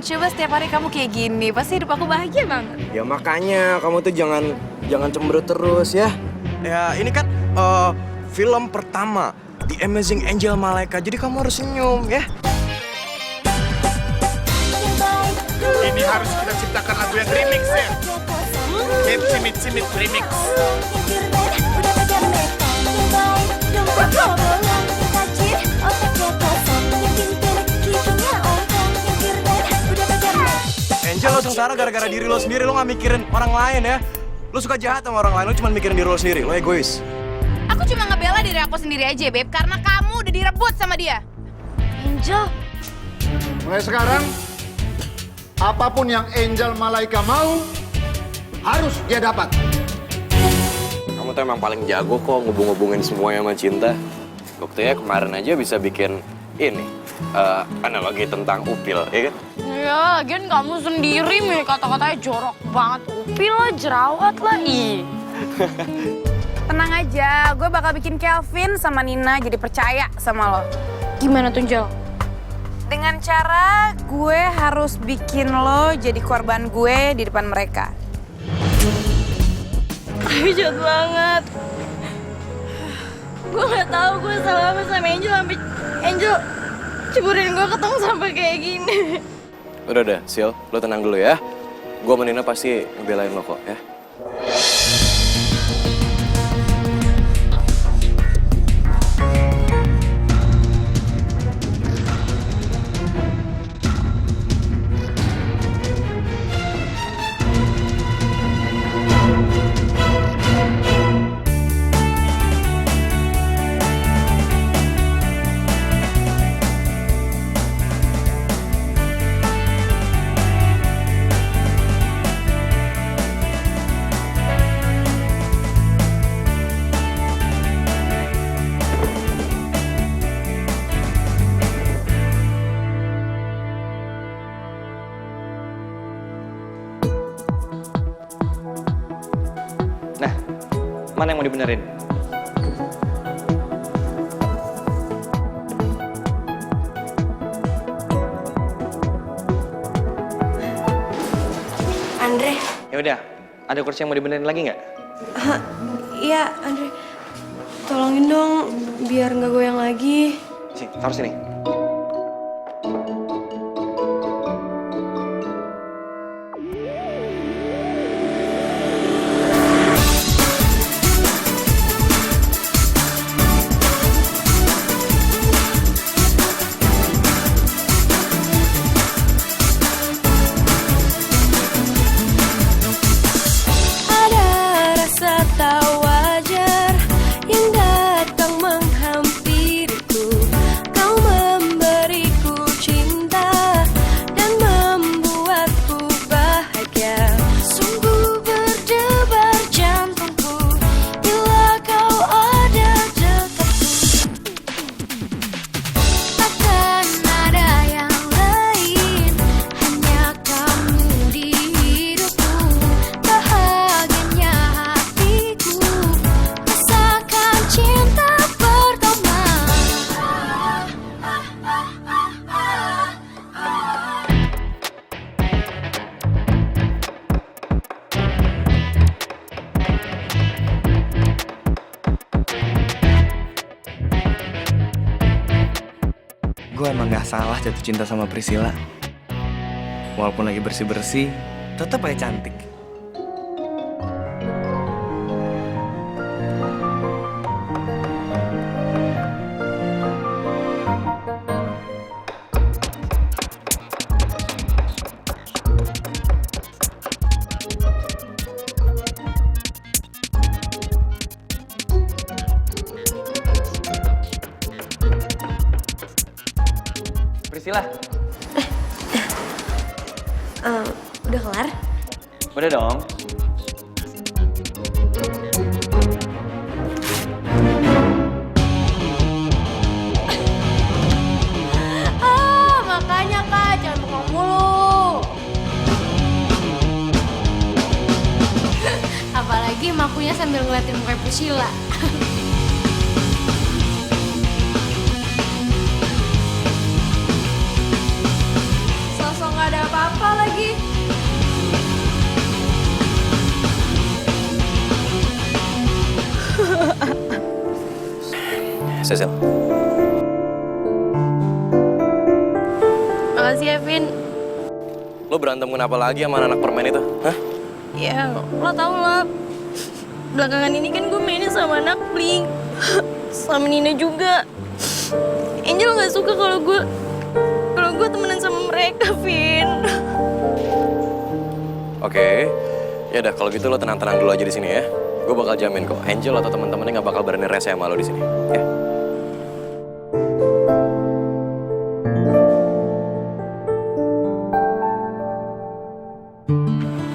coba setiap hari kamu kayak gini, pasti hidup aku bahagia banget. Ya makanya kamu tuh jangan cemberut terus ya. Ya ini kan film pertama The Amazing Angel Malaika, jadi kamu harus senyum ya. Ini harus kita ciptakan lagu yang remix ya. Simit remix. Angel, lo sengsara gara-gara diri lo sendiri, lo gak mikirin orang lain ya. Lo suka jahat sama orang lain, lo cuma mikirin diri lo sendiri, lo egois. Aku cuma ngebela diri aku sendiri aja, Beb, karena kamu udah direbut sama dia. Angel. Mulai sekarang, apapun yang Angel Malaika mau, harus dia dapat. Kamu tuh emang paling jago kok ngubung-ngubungin semuanya sama cinta. Buktinya kemarin aja bisa bikin ini, analogi tentang upil, ya kan? Ya, lagian kamu sendiri nih kata-katanya jorok banget. Upil lah, jerawat lah, ih. Tenang aja, gue bakal bikin Kelvin sama Nina jadi percaya sama lo. Gimana tuh, Angel? Dengan cara gue harus bikin lo jadi korban gue di depan mereka. Ayo jahat banget. Gue gak tahu gue salah apa sama Angel sampai Angel ceburin gue ketemu sampai kayak gini. Udah, Sil, lo tenang dulu ya. Gue sama Nina pasti ngebelain lo kok ya. Nah, mana yang mau dibenerin? Andre. Ya udah, ada kursi yang mau dibenerin lagi nggak? Iya, Andre. Tolongin dong biar nggak goyang lagi. Sini, taruh sini. Gue emang gak salah jatuh cinta sama Priscilla. Walaupun lagi bersih-bersih, tetap aja cantik. Priscilla. Udah kelar? Udah dong. Makanya Kak, jangan bengong mulu. Apalagi makunya sambil ngeliatin muka Priscilla. Sosok gak ada apa-apa Cecil. Makasih ya, Vin. Lo berantem kenapa lagi sama anak permen itu? Hah? Ya, lo tau lah. Belakangan ini kan gue mainnya sama anak Blink. Sama Nina juga. Angel gak suka kalau gue temenan sama mereka, Vin. Oke. Ya udah kalau gitu lo tenang-tenang dulu aja di sini ya. Gue bakal jamin kok, Angel atau teman-temannya nggak bakal berani rese sama lo di sini. Ya.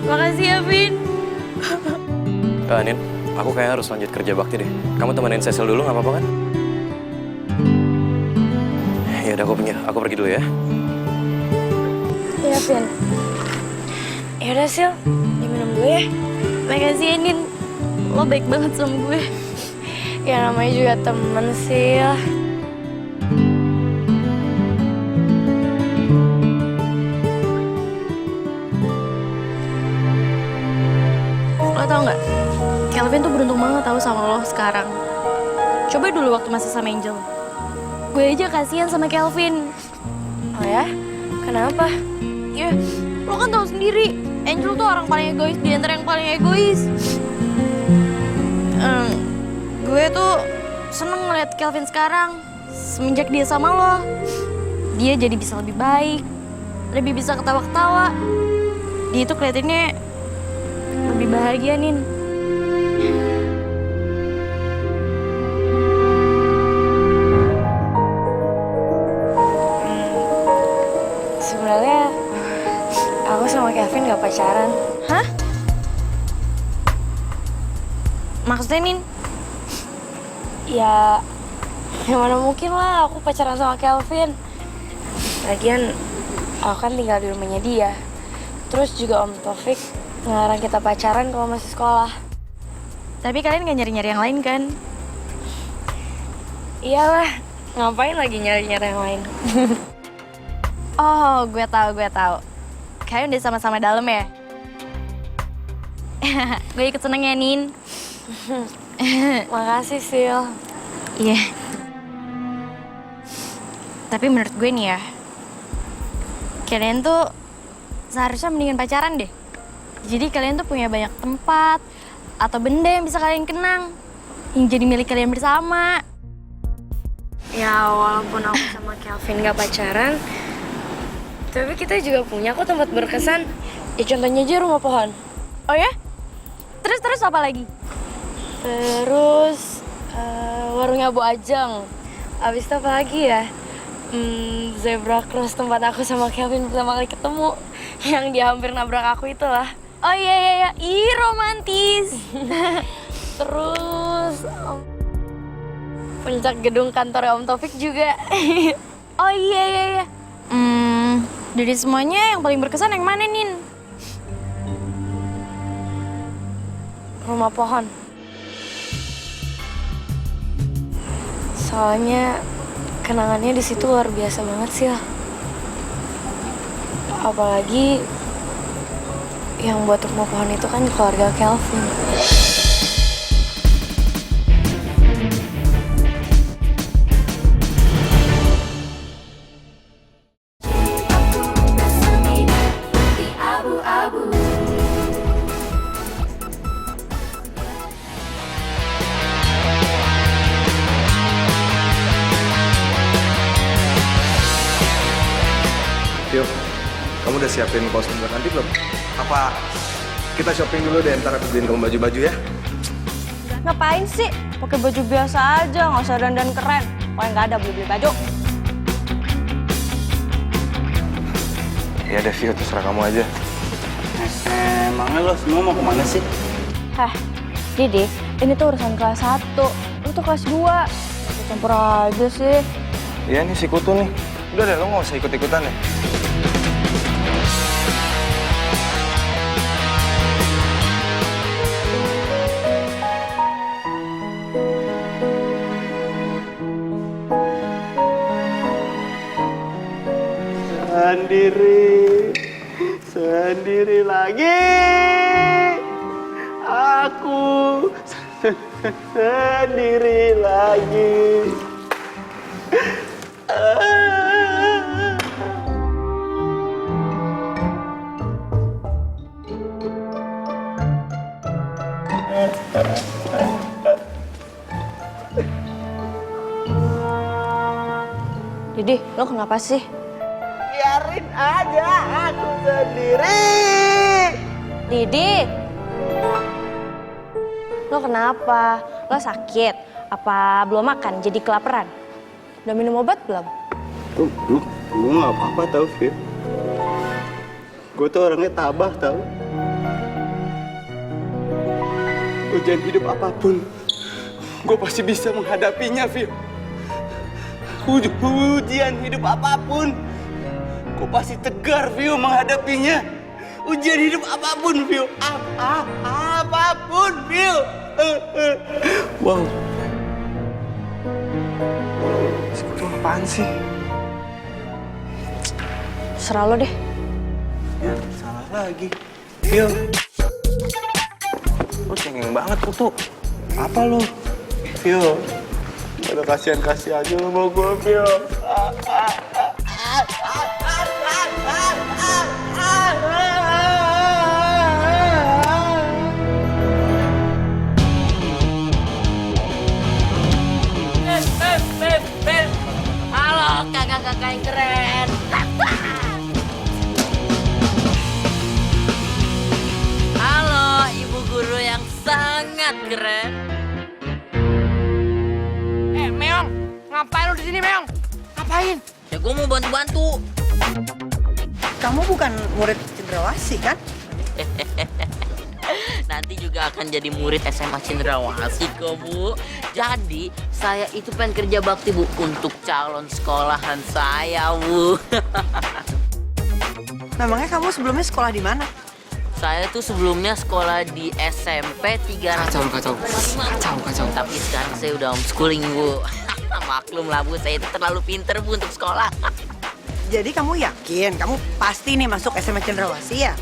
Makasih ya, Vin. Nin, aku kayak harus lanjut kerja bakti deh. Kamu temenin Cecil dulu nggak apa-apa kan? Ya udah aku pergi dulu ya. Iya, Vin. Yaudah, Sil. Diminum dulu ya. Makasih ya, Nin. Lo baik banget sama gue. Ya namanya juga temen sih. Lo tau nggak? Kelvin tuh beruntung banget tahu sama lo sekarang. Coba dulu waktu masih sama Angel. Gue aja kasihan sama Kelvin. Oh ya? Kenapa? Ya, lo kan tahu sendiri. Angel tuh orang paling egois di antara yang paling egois. Gue tuh seneng ngeliat Kelvin sekarang. Semenjak dia sama lo, dia jadi bisa lebih baik, lebih bisa ketawa-ketawa. Dia tuh kelihatannya lebih bahagia, Nin. Sebenarnya aku sama Kevin gak pacaran. Hah? Maksudnya, Nin? Ya, mana mungkin lah aku pacaran sama Kelvin. Lagian, aku kan tinggal di rumahnya dia. Terus juga Om Taufik ngelarang kita pacaran kalau masih sekolah. Tapi kalian gak nyari-nyari yang lain kan? Iyalah, ngapain lagi nyari-nyari yang lain? Oh, gue tahu. Kalian udah sama-sama dalam ya? Gue ikut seneng ya, Nin. Makasih, Sil. Iya. Tapi menurut gue nih ya, kalian tuh seharusnya mendingan pacaran deh. Jadi kalian tuh punya banyak tempat atau benda yang bisa kalian kenang, yang jadi milik kalian bersama. Ya, walaupun aku sama Kelvin gak pacaran, tapi kita juga punya kok tempat berkesan. Ya contohnya aja rumah pohon. Oh ya? Terus apa lagi? Terus warungnya Bu Ajeng. Abis itu apa lagi ya? Zebra cross tempat aku sama Kelvin pertama kali ketemu. Yang dia hampir nabrak aku itulah. Oh iya. Ih, romantis. Terus puncak gedung kantor Om Taufik juga. Oh iya. Dari semuanya yang paling berkesan yang mana, Nin? Rumah pohon. Soalnya kenangannya di situ luar biasa banget sih lah. Apalagi yang buat rumah pohon itu kan keluarga Kelvin. Tio, kamu udah siapin kostum buat nanti belum? Apa kita shopping dulu deh, ntar aku beliin kamu baju-baju ya? Ngapain sih? Pakai baju biasa aja, nggak usah dandan keren. Pokoknya nggak ada beli-beli baju. Iya deh, Vio, terserah kamu aja. Emangnya lo semua mau kemana sih? Hah, Didi, ini tuh urusan kelas 1. Lu tuh kelas 2. Ikut campur aja sih. Iya nih si Kutu nih. Udah deh, lo nggak usah ikut-ikutan ya. Sendiri lagi. Aku sendiri lagi. Didi, lo kenapa sih? Biarin aja aku sendiri. Didi! Lo kenapa? Lo sakit? Apa belum makan jadi kelaparan? Udah minum obat belum? Gue gak apa-apa tau, Fir. Gue tuh orangnya tabah tau. Ujian hidup apapun, gue pasti bisa menghadapinya, Fir. Ujian hidup apapun, gue pasti tegar, Vio, menghadapinya. Ujian hidup apapun, Vio. Apapun, Vio. Wow. Sekarang apaan sih? Serah lo deh. Ya, salah lagi. Vio. Lu cengeng banget, Putu. Apa lo? Vio. Udah kasihan-kasihan aja lo sama gue, Vio. Halo kakak-kakak yang keren. Halo ibu guru yang sangat keren. Meong, ngapain lu di sini, Meong? Ngapain? Ya gue mau bantu-bantu. Kamu bukan murid Cendrawasih kan? Nanti juga akan jadi murid SMA Cendrawasih kok, Bu. Jadi, saya itu pengen kerja bakti, Bu, untuk calon sekolahan saya, Bu. Memangnya kamu sebelumnya sekolah di mana? Saya tuh sebelumnya sekolah di SMP 300. Kacau. Tapi sekarang saya udah homeschooling, Bu. Maklum lah, Bu, saya itu terlalu pinter, Bu, untuk sekolah. Jadi kamu yakin kamu pasti nih masuk SMA Cendrawasih ya?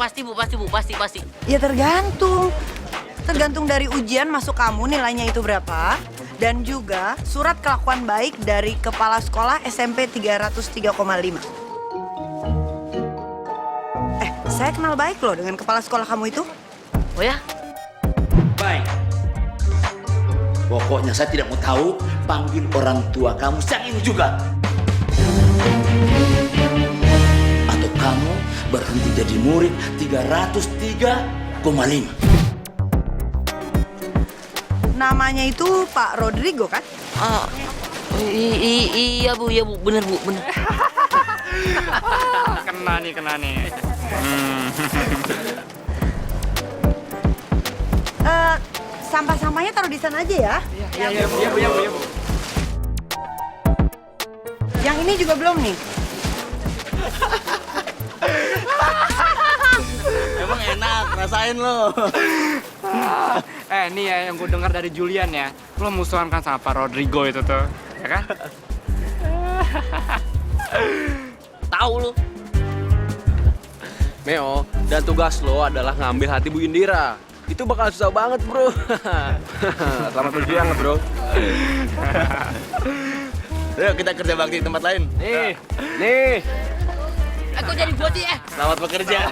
Pasti, Bu, pasti. Ya tergantung. Tergantung dari ujian masuk kamu nilainya itu berapa. Dan juga surat kelakuan baik dari kepala sekolah SMP 303,5. Saya kenal baik loh dengan kepala sekolah kamu itu. Oh ya? Baik. Pokoknya saya tidak mau tahu, panggil orang tua kamu siang ini juga. Atau kamu berhenti jadi murid 303,5. Namanya itu Pak Rodrigo kan? Iya Bu, bener Bu. Kena nih. Sampah-sampahnya taruh di sana aja ya. Iya, Bu. Yang ini juga belum nih. Emang enak, rasain lo. Nih ya yang gue dengar dari Julian ya. Lo musuhan kan sama Pak Rodrigo itu tuh, ya kan? Tahu lu. Meo, dan tugas lo adalah ngambil hati Bu Indira. Itu bakal susah banget, bro. Selamat berjuang, bro. Ayo kita kerja bakti di tempat lain. Nih. Aku jadi bodi Selamat bekerja.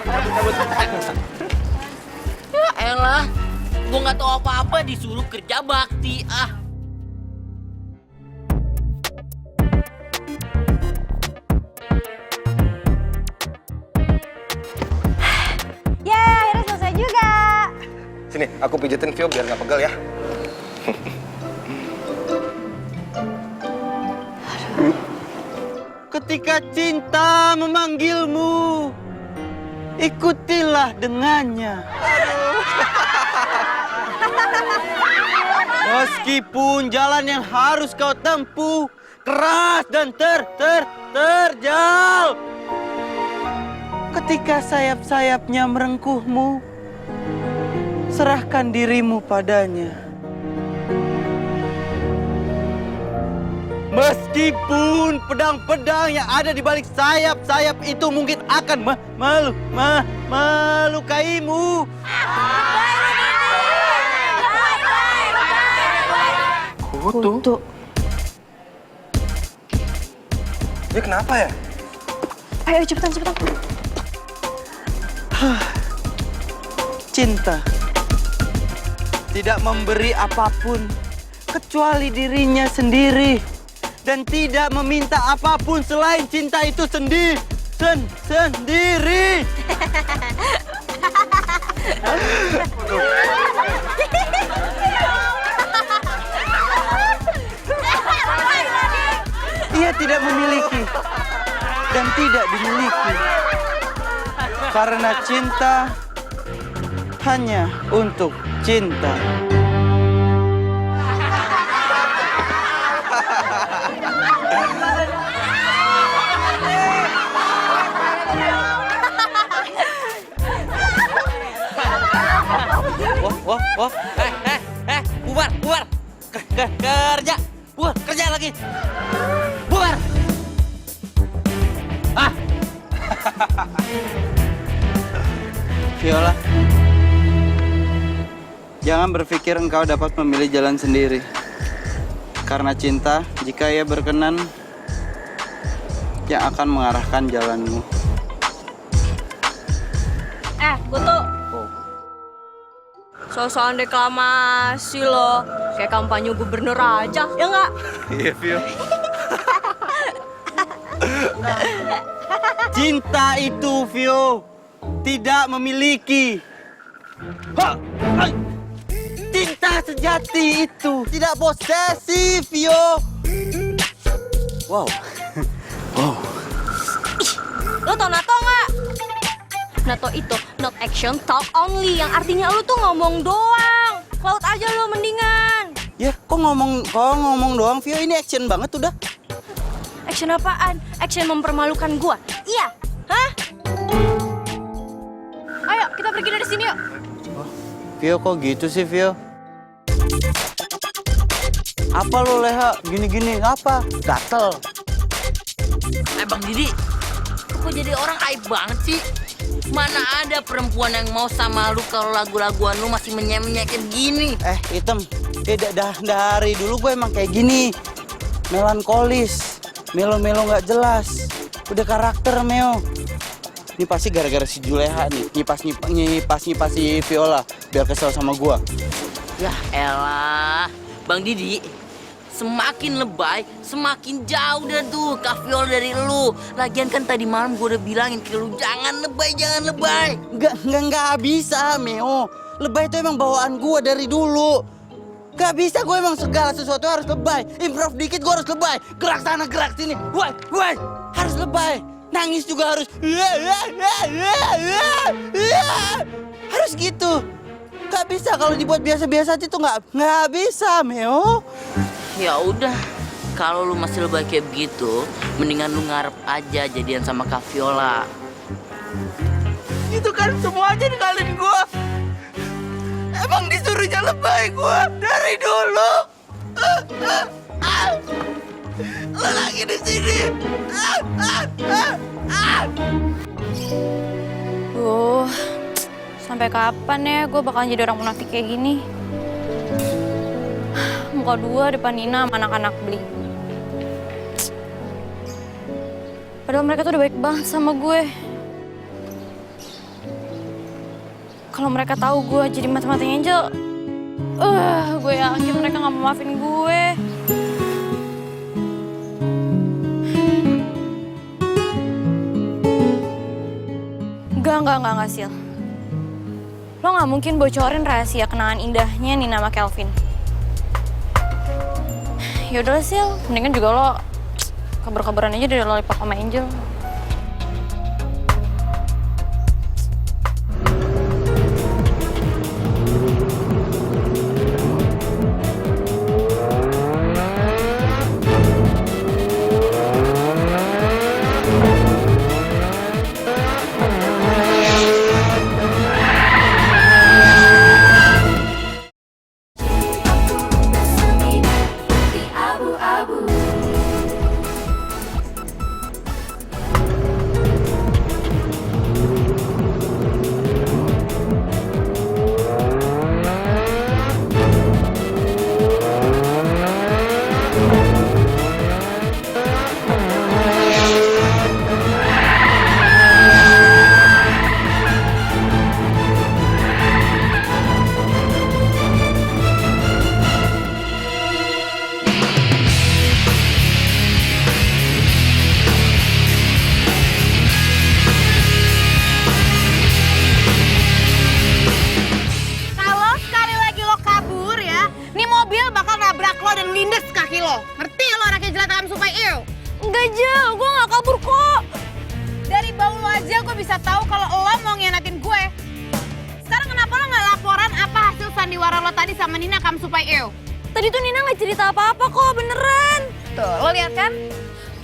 Ya elah, gua nggak tahu apa-apa disuruh kerja bakti Ya, akhirnya selesai juga. Sini, aku pijetin Vio biar nggak pegel ya. Ketika cinta memanggilmu, ikutilah dengannya. Meskipun jalan yang harus kau tempuh keras dan terjal. Ketika sayap-sayapnya merengkuhmu, serahkan dirimu padanya. Meskipun pedang-pedang yang ada di balik sayap-sayap itu mungkin akan melukaimu. Kutu. Dia kenapa ya? Ayo cepetan. Cinta tidak memberi apapun kecuali dirinya sendiri dan tidak meminta apapun selain cinta itu sendiri. Ia tidak memiliki dan tidak dimiliki karena cinta hanya untuk cinta. Wah, bubar. Kerja, kerja lagi. Bubar. Viola, jangan berpikir engkau dapat memilih jalan sendiri. Karena cinta, jika ia berkenan, yang akan mengarahkan jalanmu. Goto. Soal deklamasi lo, kayak kampanye gubernur aja, ya nggak? Iya, Vio. Cinta itu, Vio, tidak memiliki. Cinta sejati itu tidak posesif, Vio. Wow. Lo tau NATO nggak? NATO itu not action, talk only. Yang artinya lo tuh ngomong doang. Laut aja lo mendingan. Ya, kok ngomong doang, Vio? Ini action banget udah. Action apaan? Action mempermalukan gua? Iya. Hah? Ayo, kita pergi dari sini yuk. Vio, kok gitu sih, Vio? Apa lo, Leha? Gini-gini, apa? Gatel. Bang Didi, kok jadi orang aib banget sih? Mana ada perempuan yang mau sama lu kalau lagu-laguan lu masih menyem-nyekin gini? Hitam. Dari dulu gue emang kayak gini. Melankolis. Melo-melo nggak jelas. Udah karakter, Meo. Ini pasti gara-gara si Juleha nih. Nyipas si Viola. Biar kesel sama gua. Ya elah, Bang Didi, semakin lebay, semakin jauh dah tuh Kak Viola dari lu. Lagian kan tadi malam gue udah bilangin ke lu, jangan lebay. Nggak bisa, Meo. Lebay itu emang bawaan gua dari dulu. Gak bisa, gue emang segala sesuatu harus lebay. Improv dikit gue harus lebay. Gerak sana, gerak sini. Woi, harus lebay. Nangis juga harus. Harus gitu. Gak bisa kalau dibuat biasa-biasa itu nggak bisa, Meo. Ya udah, kalau lu masih lebay kayak begitu, mendingan lu ngarep aja jadian sama Kak Viola. Itu kan semua aja ninggalin gue. Emang disuruhnya lebay gue dari dulu. Lo lagi di sini. Sampai kapan ya gue bakalan jadi orang munafik kayak gini? Muka dua depan Nina sama anak-anak beli. Padahal mereka tuh udah baik banget sama gue. Kalau mereka tahu gue jadi mata-matanya Angel, gue yakin mereka nggak mau maafin gue. Enggak, Sil. Lo nggak mungkin bocorin rahasia kenangan indahnya Nina sama Kelvin. Yaudah Sil, mendingan juga lo kabar-kabaran aja dari Lollipop sama Angel. sama Nina come supaya ew. Tadi tuh Nina nggak cerita apa-apa kok, beneran. Tuh, lo lihat kan?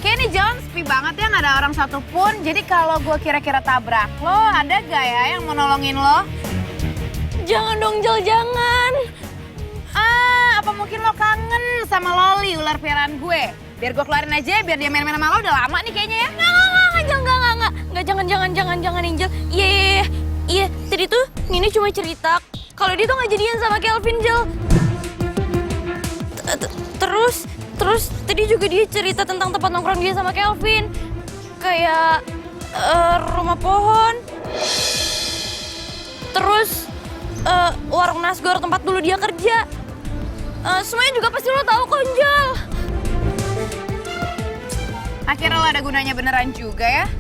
Kayak ini jalan sepi banget ya, nggak ada orang satupun. Jadi kalau gue kira-kira tabrak lo, ada gak ya yang mau nolongin lo? Jangan dong, Jel, jangan. Apa mungkin lo kangen sama Loli, ular peliharaan gue? Biar gue keluarin aja, biar dia main-main sama lo, udah lama nih kayaknya ya. Nggak, jangan, Angel. Iya, tadi tuh Nini cuma cerita kalau dia tuh nggak jadian sama Kelvin, Jel. Terus tadi juga dia cerita tentang tempat nongkrong dia sama Kelvin. Kayak rumah pohon. Terus warung Nasgor tempat dulu dia kerja. Semuanya juga pasti lo tahu kok, Jel. Akhirnya lo ada gunanya beneran juga ya.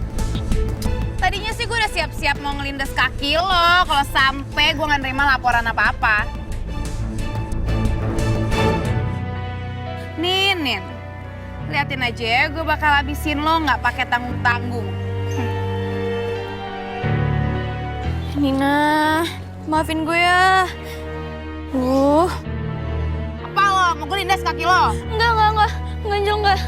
Tadinya sih gue udah siap-siap mau ngelindas kaki lo kalau sampai gue nggak nerima laporan apa-apa. Nin, liatin aja ya, gue bakal habisin lo nggak pakai tanggung-tanggung. Nina, maafin gue ya. Apa lo? Mau gue lindas kaki lo? Enggak, Angel, enggak.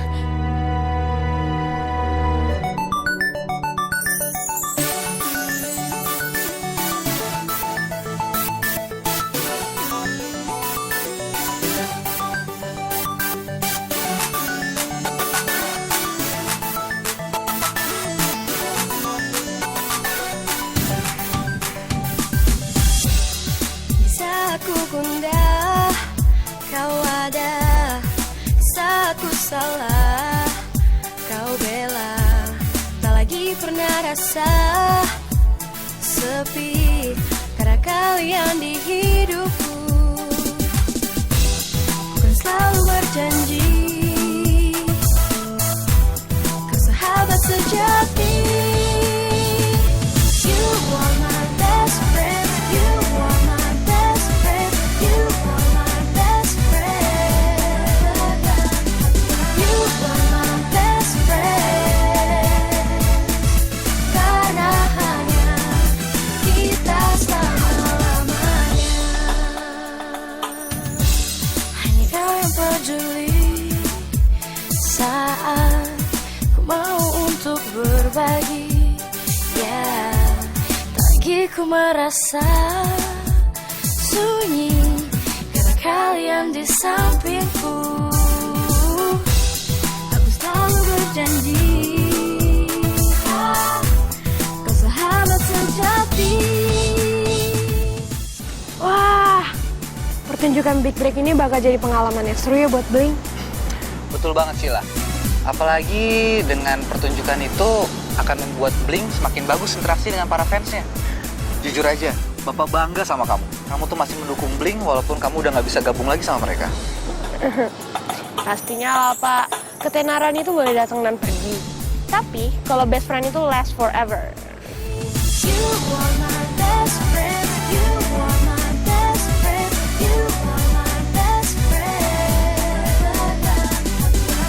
Aku gundah, kau ada. Saat ku salah, kau bela. Tak lagi pernah rasa sepi karena kalian di hidupku. Bukan selalu berjanji, kau sahabat sejati. You are my best friend, you are my best friend, you are my best friend. You are my best friend. Karena hanya kita selama-lamanya. Hanya kau yang peduli saat ku mau untuk berbagi. Ya, tak lagi ku merasa sunyi karena kalian di sampingku. Aku selalu berjanji, kau sahabat sejati. Wah, pertunjukan Big Break ini bakal jadi pengalaman yang seru ya buat Blink. Betul banget, Sheila. Apalagi dengan pertunjukan itu akan membuat Blink semakin bagus interaksi dengan para fansnya. Jujur aja, Bapak bangga sama kamu. Kamu tuh masih mendukung Blink walaupun kamu udah nggak bisa gabung lagi sama mereka. Pastinya lah, Pak. Ketenaran itu boleh datang dan pergi. Tapi kalau best friend itu last forever. You are my best friend, you are my best friend, you are my best friend.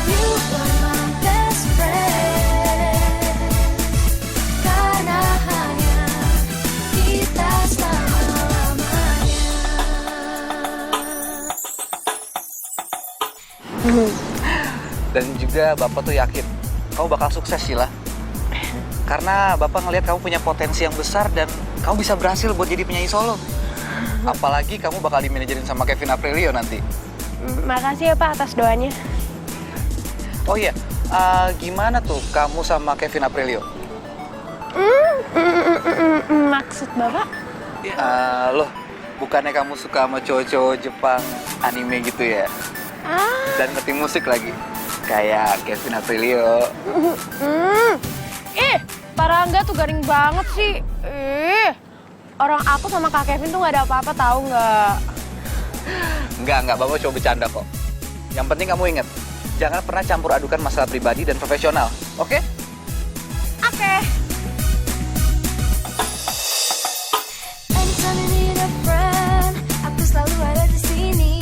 You are my best friend. Karena hanya kita selama-lamanya. Dan juga Bapak tuh yakin kamu bakal sukses, Sheila. Karena Bapak ngelihat kamu punya potensi yang besar dan kamu bisa berhasil buat jadi penyanyi solo. Apalagi kamu bakal dimanajerin sama Kevin Aprilio nanti. Makasih ya, Pak, atas doanya. Oh iya, gimana tuh kamu sama Kevin Aprilio? Maksud Bapak? Loh, bukannya kamu suka sama cowok-cowok Jepang anime gitu ya? Dan ngerti musik lagi, kayak Kevin Aprilio. Pak Rangga tuh garing banget sih. Orang aku sama Kak Kevin tuh gak ada apa-apa, tahu nggak? Enggak, Bapak coba bercanda kok. Yang penting kamu ingat, jangan pernah campur adukan masalah pribadi dan profesional, oke? Oke. Anytime you need a friend, aku selalu ada di sini.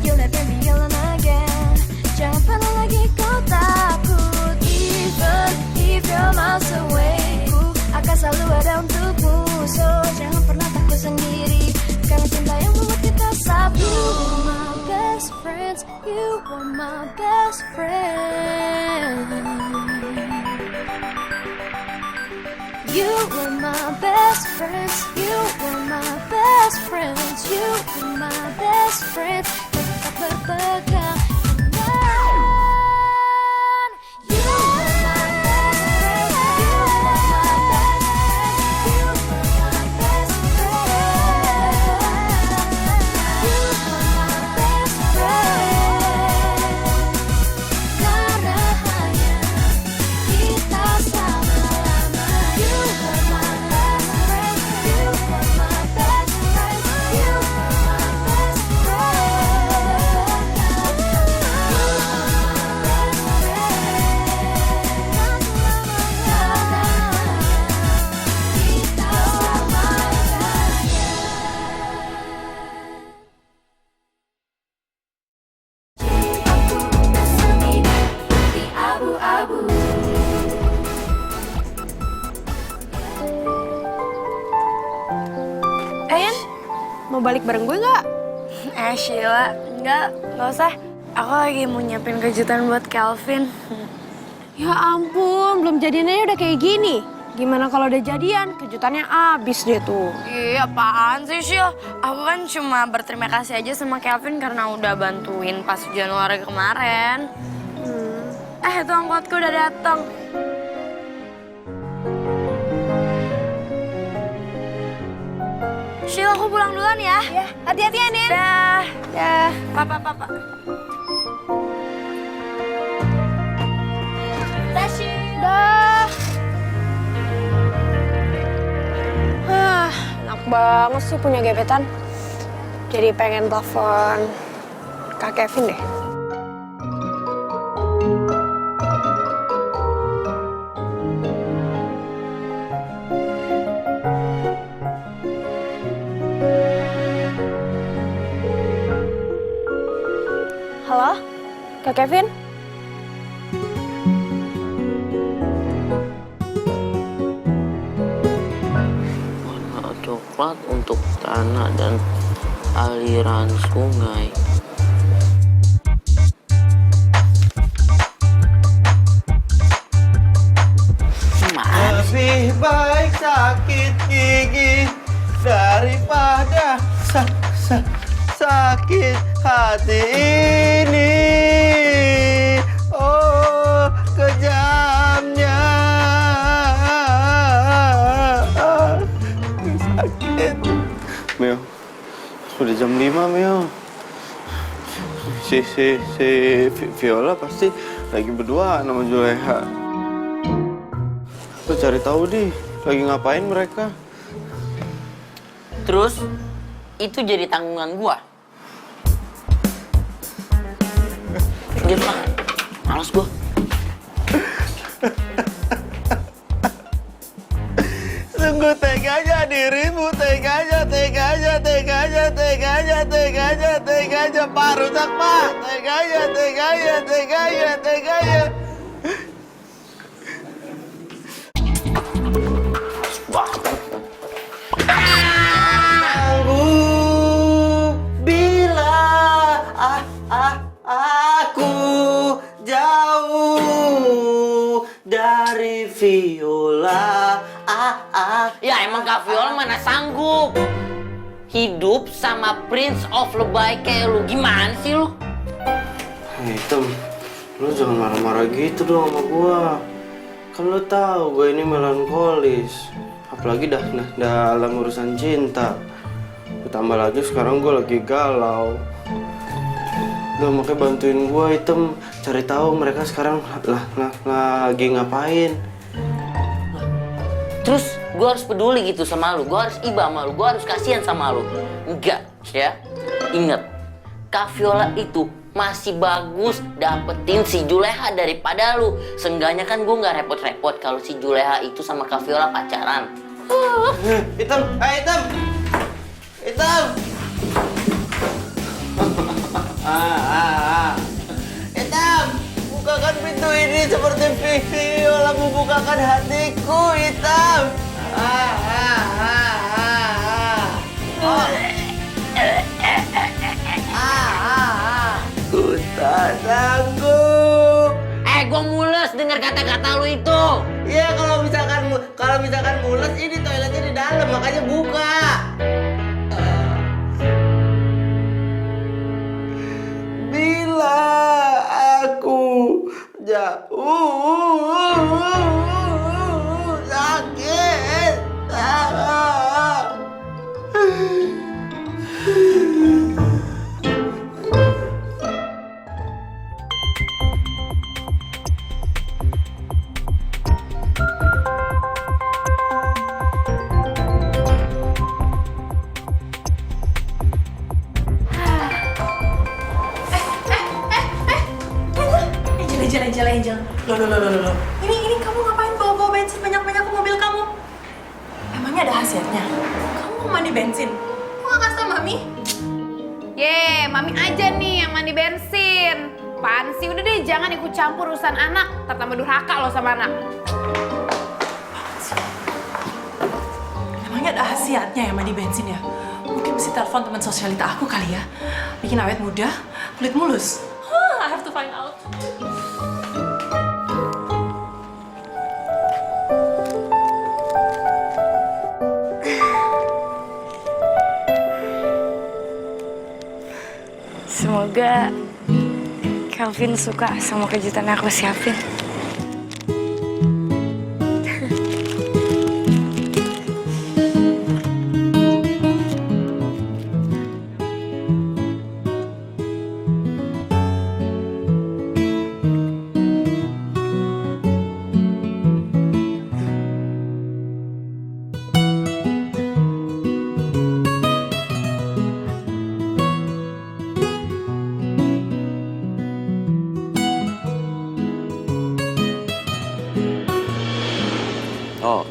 You'll never be alone again. Jangan pernah lagi kau takut. Even if you're miles away, ku akan selalu ada untukmu. So jangan pernah takut sendiri, karena cinta yang membuat kita satu. You were my best friend. You were my best friends. You were my best friends. You were my best friends. Tetap berpegang tangan. You were my best friends. You were my best friends. You were my best friends. You were my best friends. Karena hanya kita selama-lamanya. You were my best friends. You were my best friends. You were my best abu-abu. Yan, mau balik bareng gue nggak? Sheila, nggak usah. Aku lagi mau nyiapin kejutan buat Kelvin. Ya ampun, belum jadiannya udah kayak gini. Gimana kalau udah jadian? Kejutannya abis deh tuh. Iya, apaan sih, Shil? Aku kan cuma berterima kasih aja sama Kelvin karena udah bantuin pas Januari kemarin. Itu angkotku udah datang. Shil, aku pulang duluan ya. Ya, hati-hati ya, Nen. Dah. Dah. Papa. Dah. Enak banget sih punya gebetan. Jadi pengen telepon Kak Kevin deh. Halo, Kak Kevin? Warna coklat untuk tanah dan aliran sungai. Lebih baik sakit gigi daripada sakit hati ini. Oh, kejamnya sakit. Meo, udah jam 5, Meo. Si Viola pasti lagi berdua sama Juleha. Lu cari tahu deh, lagi ngapain mereka. Terus, itu jadi tanggungan gua. Gitu lah, males gua. Sungguh teganya dirimu, teganya Pak rusak Pak, teganya. Bila aku jauh dari Viola. Ya emang Kak Viola mana sanggup hidup sama Prince of Lebay kayak lu. Gimana sih lu? Hitam, lu jangan marah-marah gitu dong sama gua. Kan lu tahu gue ini melankolis, apalagi dalam urusan cinta. Ditambah lagi sekarang gue lagi galau. Udah makanya bantuin gue, Hitam, cari tahu mereka sekarang lagi ngapain. Terus gue harus peduli gitu sama lu, gue harus iba sama lu, gue harus kasihan sama lu. Enggak, ya. Ingat, Kak Viola itu masih bagus dapetin si Juleha daripada lu. Seenggaknya kan gue nggak repot-repot kalau si Juleha itu sama Kak Viola pacaran. Hitam, Hitam, Hitam. Hitam, bukakan pintu ini seperti Viola membukakan hatiku, Hitam. Ku makanya buka. Bila aku jauh sakit. Angel. Loh. Ini kamu ngapain bawa bensin banyak-banyak ke mobil kamu? Emangnya ada khasiatnya? Kamu mau mandi bensin? Kok gak kasih tau Mami? Mami aja nih yang mandi bensin. Apaan sih? Udah deh, jangan ikut campur urusan anak. Tertambah durhaka lo sama anak. Emangnya ada khasiatnya ya mandi bensin ya? Mungkin mesti telepon teman sosialita aku kali ya. Bikin awet muda, kulit mulus. I have to find out. Semoga Kelvin suka sama kejutan yang aku siapin. Oh,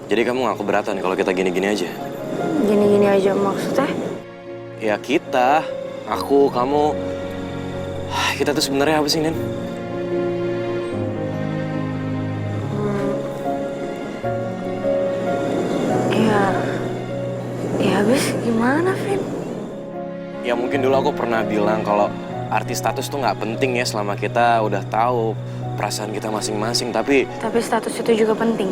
jadi kamu gak keberatan kalau kita gini-gini aja? Gini-gini aja maksudnya? Ya kita, aku, kamu, kita tuh sebenarnya apa sih, Nin? Ya habis gimana, Vin? Ya mungkin dulu aku pernah bilang kalau arti status tuh nggak penting ya selama kita udah tahu perasaan kita masing-masing, tapi status itu juga penting.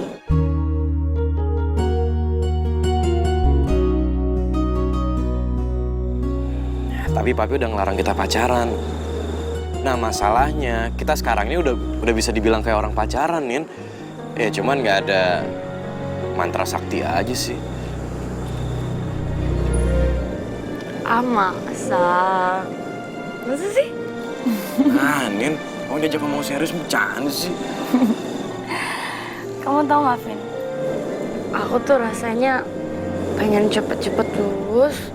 Tapi papi udah ngelarang kita pacaran. Nah masalahnya kita sekarang ini udah bisa dibilang kayak orang pacaran, Nin. Ya cuman nggak ada mantra sakti aja sih. Masa sih? Nin, kamu diajak ngomong serius bercanda sih. Kamu tau gak, Vin? Aku tuh rasanya pengen cepet-cepet lulus,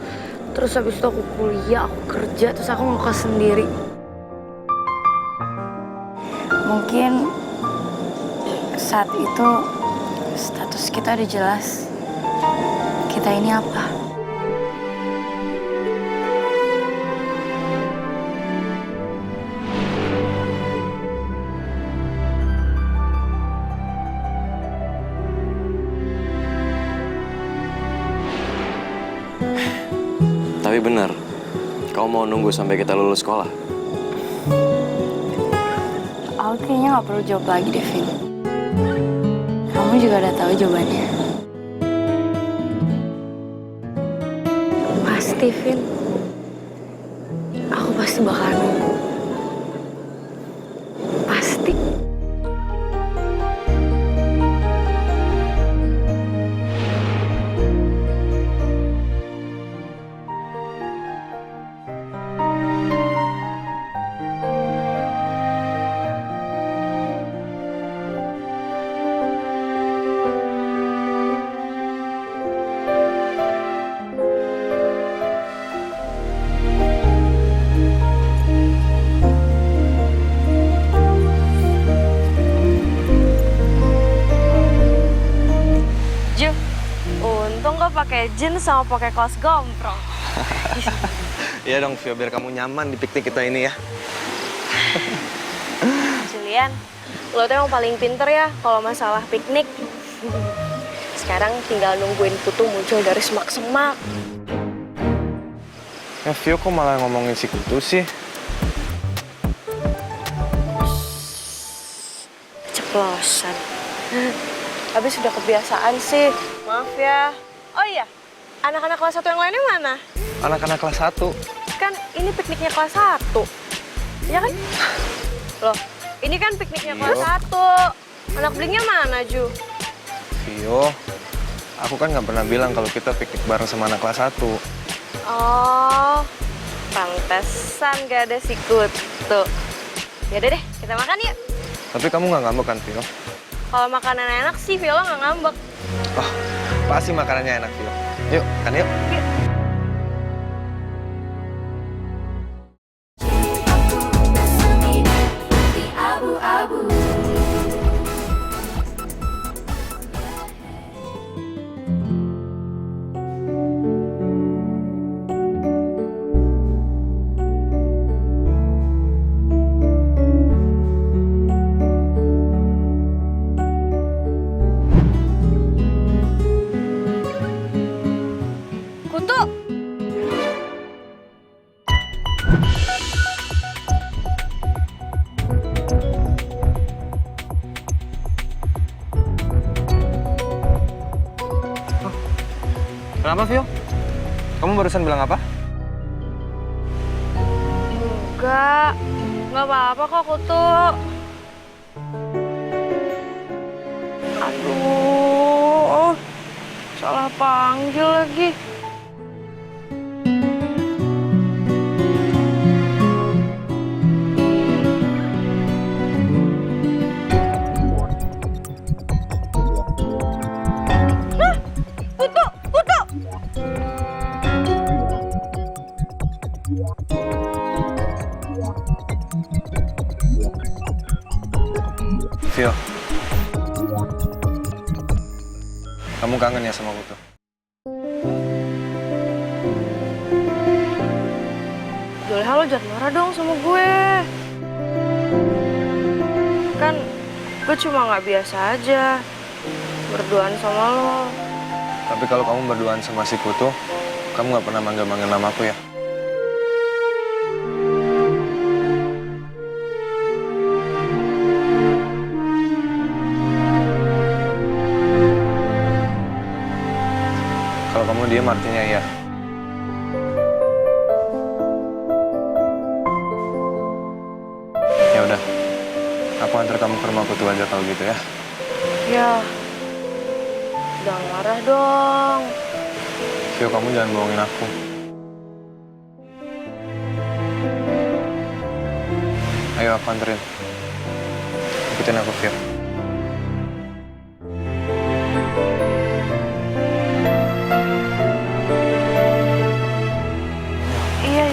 terus habis itu aku kuliah, aku kerja, terus aku ngekos sendiri. Mungkin saat itu status kita udah jelas. Kita ini apa? Tapi bener, kamu mau nunggu sampai kita lulus sekolah? Aku kayaknya gak perlu jawab lagi deh, Vin. Kamu juga udah tahu jawabannya. Pasti, Vin. Aku pasti bakalan nunggu. Pasti. Untung gak pakai jeans sama pakai kaos gomprong. Iya dong, Vio, biar kamu nyaman di piknik kita ini ya. Julian, lo tuh emang paling pinter ya kalau masalah piknik. Sekarang tinggal nungguin Kutu muncul dari semak-semak. Ya, Vio, kok malah ngomongin si Kutu sih? Ceplosan. Habis sudah kebiasaan sih. Maaf ya. Oh iya, anak-anak kelas 1 yang lainnya mana? Anak-anak kelas 1. Kan ini pikniknya kelas 1. Ya kan? Loh, ini kan pikniknya kelas 1. Anak Blingnya mana, Ju? Vio, aku kan nggak pernah bilang kalau kita piknik bareng sama anak kelas 1. Oh, pantesan gak ada si Kutu. Yaudah deh, kita makan yuk. Tapi kamu nggak ngambek kan, Vio? Kalau makanan enak sih, Viola nggak ngambek. Oh, pasti makanannya enak, Vio. Yuk, kan yuk. Kutu! Kenapa, Vio? Kamu barusan bilang apa? Nggak apa-apa kok, Kutu. Aduh, salah panggil lagi. Vio, kamu kangen ya sama Kutu? Juleha, lo jangan marah dong sama gue. Kan gue cuma nggak biasa aja berduaan sama lo. Tapi kalau kamu berduaan sama si Kutu, kamu nggak pernah manggil-manggil nama aku ya? Kalau kamu diem artinya iya. Ya udah, aku antar kamu ke rumah Kutu aja kalau gitu ya. Ya, jangan marah dong. Vio, kamu jangan bohongin aku. Ayo aku anterin. Ikutin aku, Vio. Iya.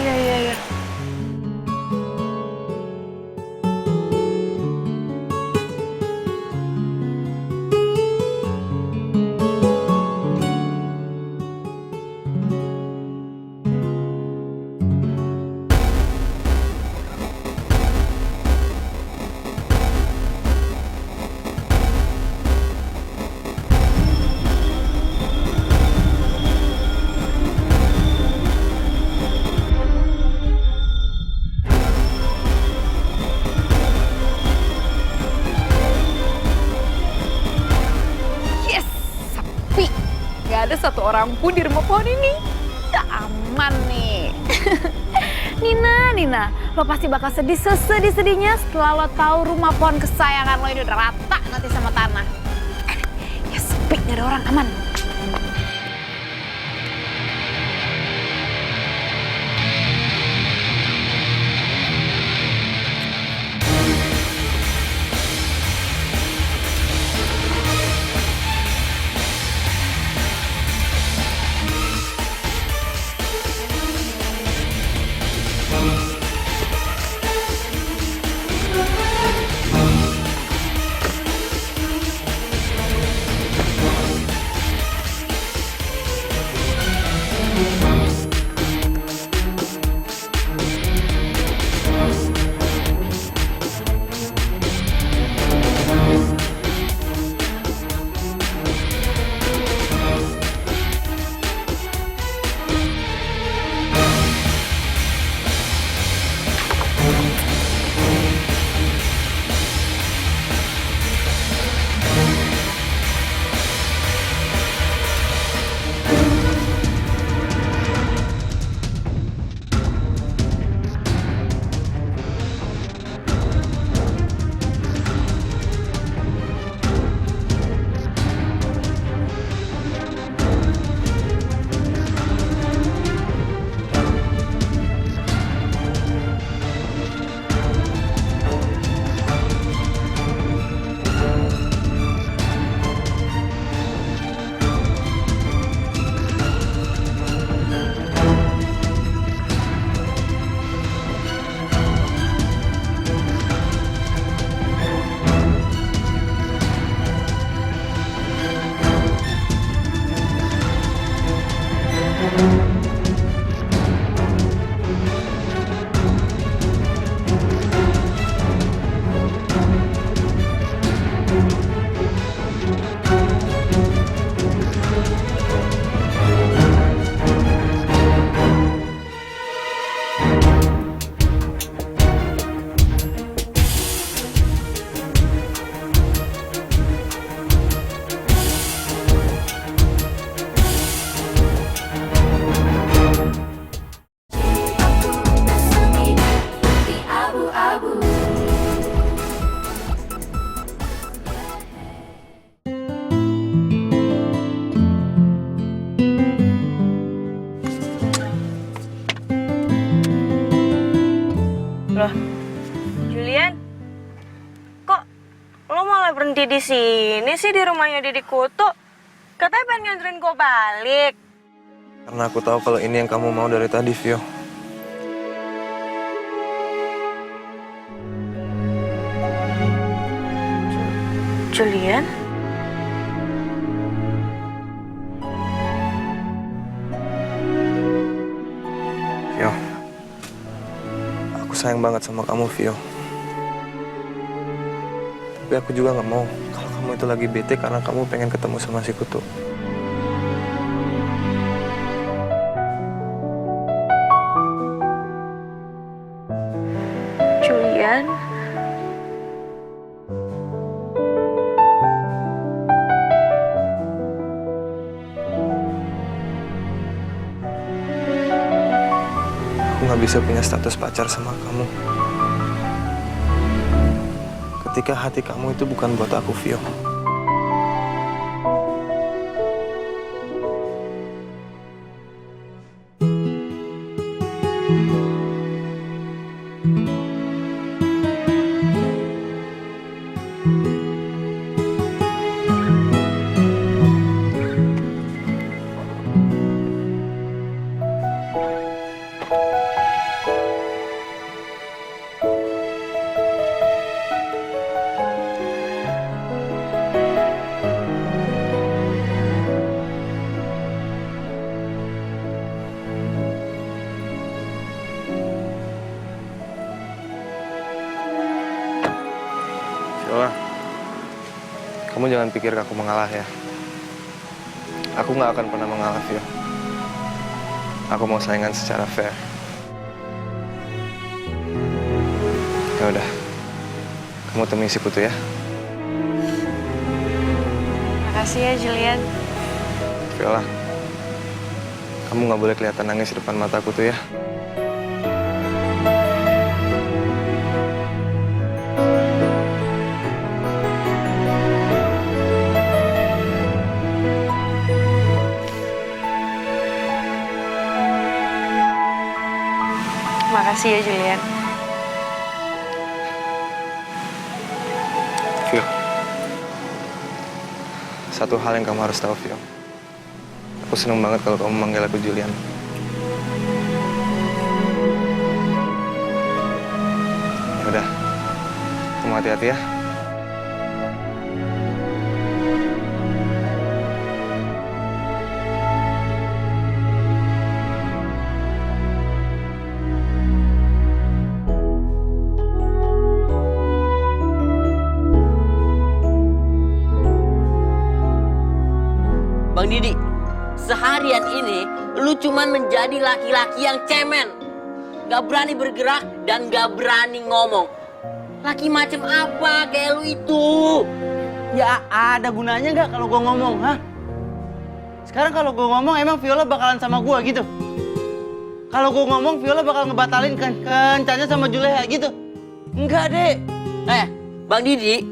Yes, sepi. Gak ada satu orang pun di rumah pohon ini. Ya aman nih. Nina, lo pasti bakal sedih sesedih-sedihnya setelah lo tahu rumah pohon kesayangan lo ini udah rata nanti sama tanah. Ya sepi, gak ada orang, aman. Loh, Julian, kok lo malah berhenti di sini sih di rumahnya Didi Kutu? Katanya pengen nganterin gue balik. Karena aku tahu kalau ini yang kamu mau dari tadi, Vio. Julian? Vio, aku sayang banget sama kamu, Vio. Tapi aku juga nggak mau kalau kamu itu lagi bete karena kamu pengen ketemu sama si Kutu. Julian? Aku nggak bisa punya status pacar sama kamu. Ketika hati kamu itu bukan buat aku, Vio. Viola, kamu jangan pikir aku mengalah ya. Aku nggak akan pernah mengalah, Vio. Aku mau saingan secara fair. Ya udah, kamu temui si Kutu ya. Makasih ya, Julian. Viola, kamu nggak boleh kelihatan nangis di depan mataku tuh ya. Makasih ya, Julian. Vio, satu hal yang kamu harus tahu, Vio. Aku seneng banget kalau kamu manggil aku Julian. Ya udah, kamu hati-hati ya. Bang Didi, seharian ini lu cuman menjadi laki-laki yang cemen. Gak berani bergerak dan gak berani ngomong. Laki macam apa kayak lu itu? Ya ada gunanya nggak kalau gue ngomong, hah? Sekarang kalau gue ngomong emang Viola bakalan sama gue gitu? Kalau gue ngomong Viola bakal ngebatalin kencannya sama Juleha gitu? Enggak, Dek. Bang Didi,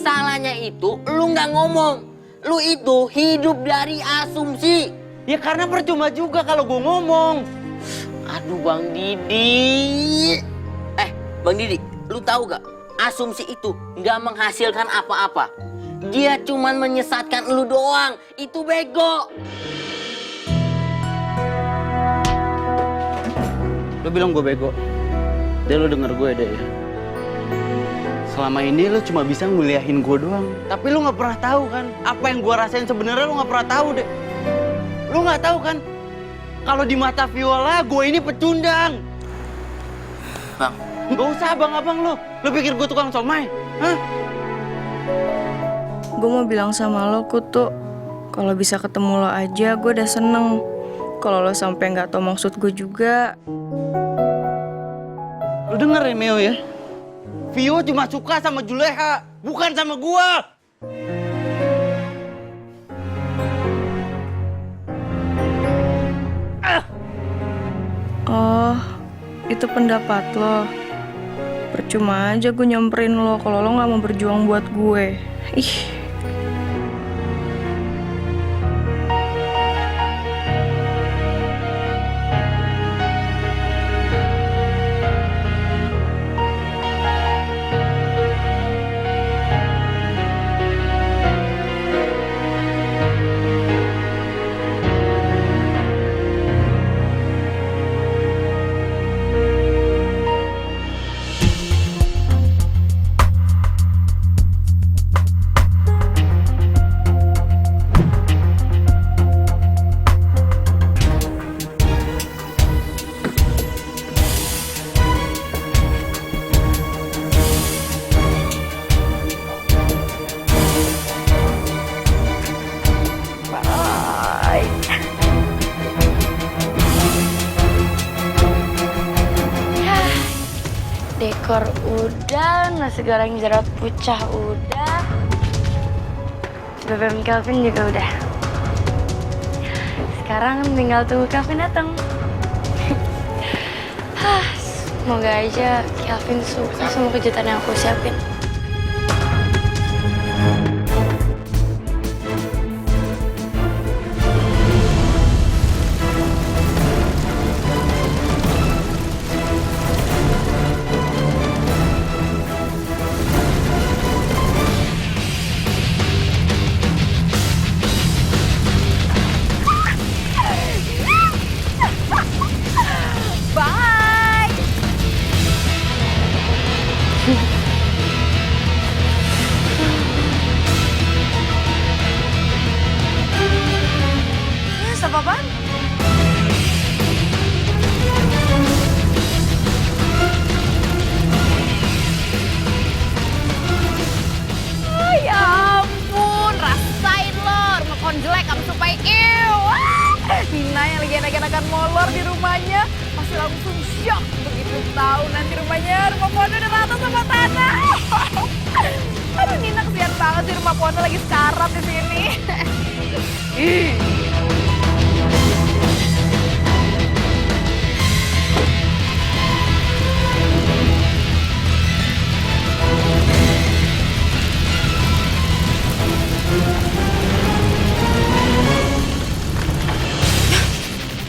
salahnya itu lu nggak ngomong. Lu itu hidup dari asumsi. Ya karena percuma juga kalau gue ngomong. Aduh Bang Didi. Bang Didi, lu tahu gak? Asumsi itu nggak menghasilkan apa-apa. Dia cuman menyesatkan lu doang. Itu bego. Lu bilang gue bego. Deh lu denger gue deh ya. Selama ini lu cuma bisa nguliahin gue doang. Tapi lu gak pernah tahu kan apa yang gue rasain sebenarnya. Lu gak pernah tahu deh. Lu gak tahu kan Kalau di mata Viola, gue ini pecundang. Bang. Gak usah abang-abang lo. Lo pikir gue tukang somai? Hah? Gue mau bilang sama lo, Kutu. Kalau bisa ketemu lo aja, gue udah seneng. Kalau lo sampai nggak tau maksud gue juga. Lo denger ya, Meo ya? Vio cuma suka sama Juleha, bukan sama gue. Oh, itu pendapat lo. Percuma aja gue nyamperin lo kalau lo nggak mau berjuang buat gue. Ih. Dekor udah, nasi goreng jeruk pucah udah, BBM Kelvin juga udah. Sekarang tinggal tunggu Kelvin datang. Semoga aja Kelvin suka sama kejutan yang aku siapin. Apaan? Oh, ya ampun, rasain lo rumah konjelek kamu supaya Nina yang lagi enak-enakan molor di rumahnya pasti langsung shock begitu tahu nanti rumah Pono udah rata sama tanah. Aduh, Nina kesian banget sih rumah Pono lagi sekarat di sini.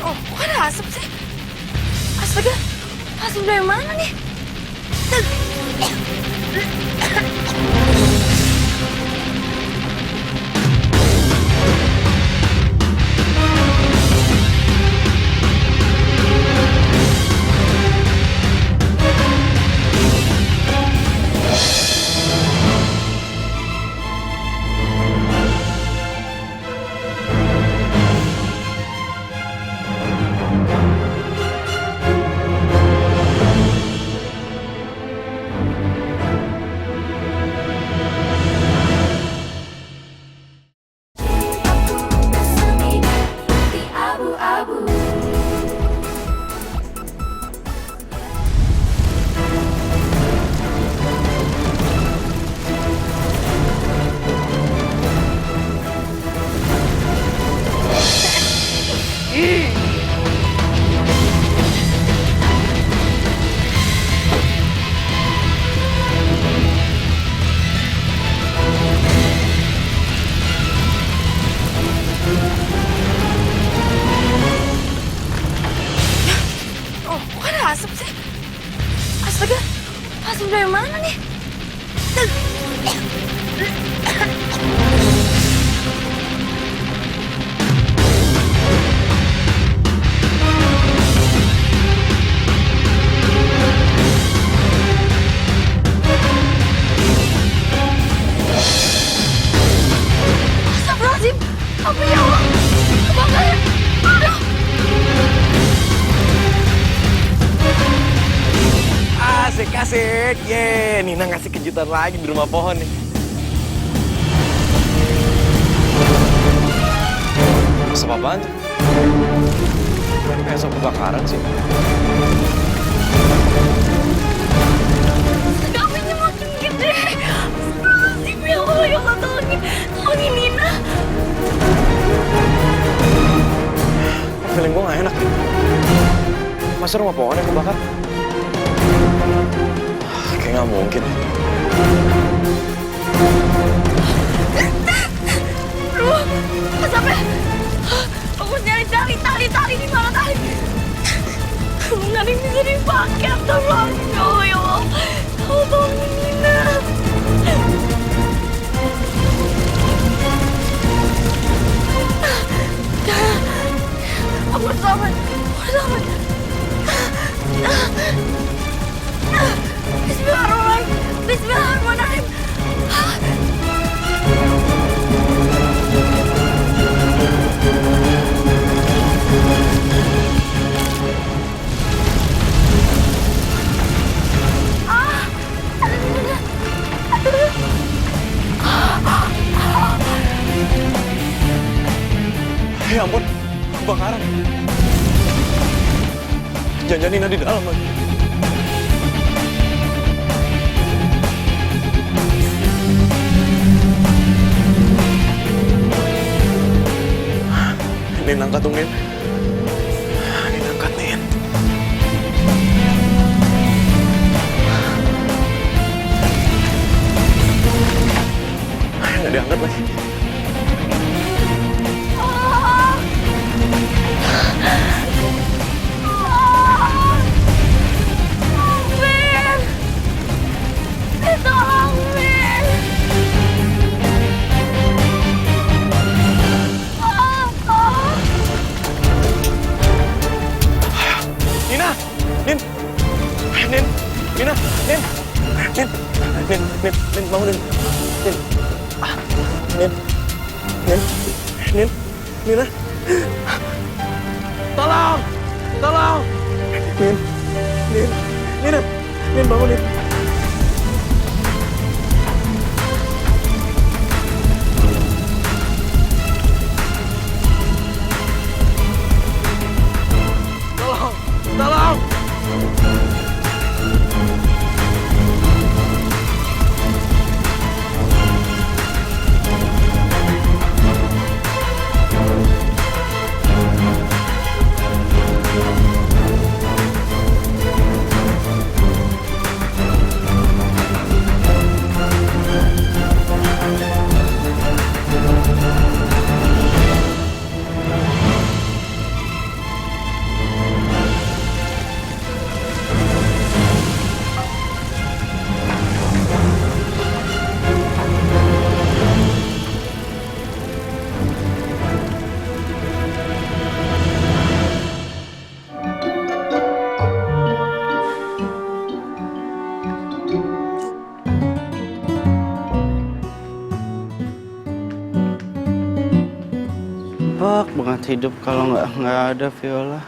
Oh, kok ada asap sih? Astaga, asap dari mana nih? asap sih? Astaga, asap dari mana nih? Astagfirullahaladzim, apa ya Allah? Kebakaran! Aduh! Asik, Nina ngasih kejutan lagi di rumah pohon nih. Asap apaan tuh? Kayak asap kebakaran sih. Apinya makin gede. Astagfirullahaladzim, ya Allah, ya Allah, tolongin Nina. Feeling gue gak enak. Masa rumah pohon yang kebakar? Kayak gak mungkin. Aduh, asapnya. Aku harus nyari tali di mana tali? Nggak ada yang bisa dipakai, astagfirullahaladzim, ya Allah, ya Allah. Tolongin Nina. Aku harus selamat. Bismillahirrahmanirrahim. Ya ampun, kebakaran. Jangan-jangan Nina di dalam lagi. Nin, angkat dong, Nin. Nin, angkat, Nin. Nggak diangkat lagi. Nin, bangun, Nin. Nin, Nina. Tolong! Nin, bangun, Nin. Tolong! Bak banget hidup kalau nggak ada Viola.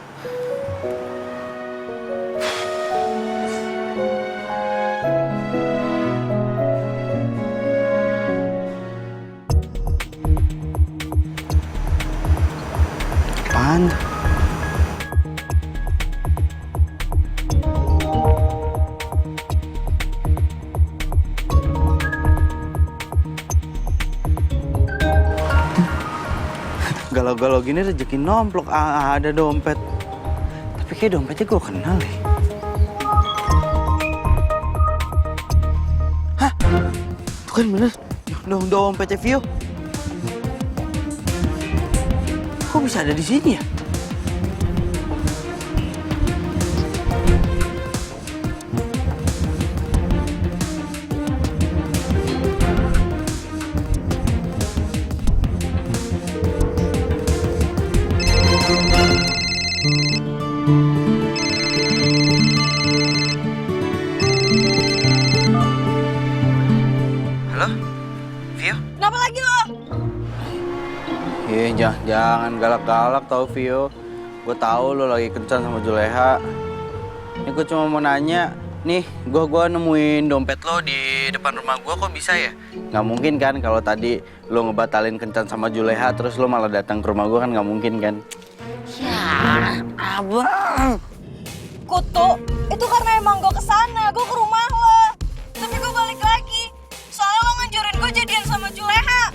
Apaan? Galau-galau gini rezeki nomplok, ada dompet. Tapi kayak dompetnya gue kenal deh. Hah? Tuh kan bener, dompetnya Vio. Kok bisa ada di sini ya? Halo? Vio? Kenapa lagi lo? Jangan galak-galak tau Vio. Gue tahu lo lagi kencan sama Juleha. Ini gue cuma mau nanya, Nih, gua nemuin dompet lo di depan rumah gua, kok bisa ya? Nggak mungkin kan kalau tadi lo ngebatalin kencan sama Juleha terus lo malah datang ke rumah gua, kan nggak mungkin kan? Ya, abang. Kutu, itu karena emang gue kesana, gue ke rumah lo. Tapi gue balik lagi. Soalnya lo nganjurin gue jadian sama Juleha.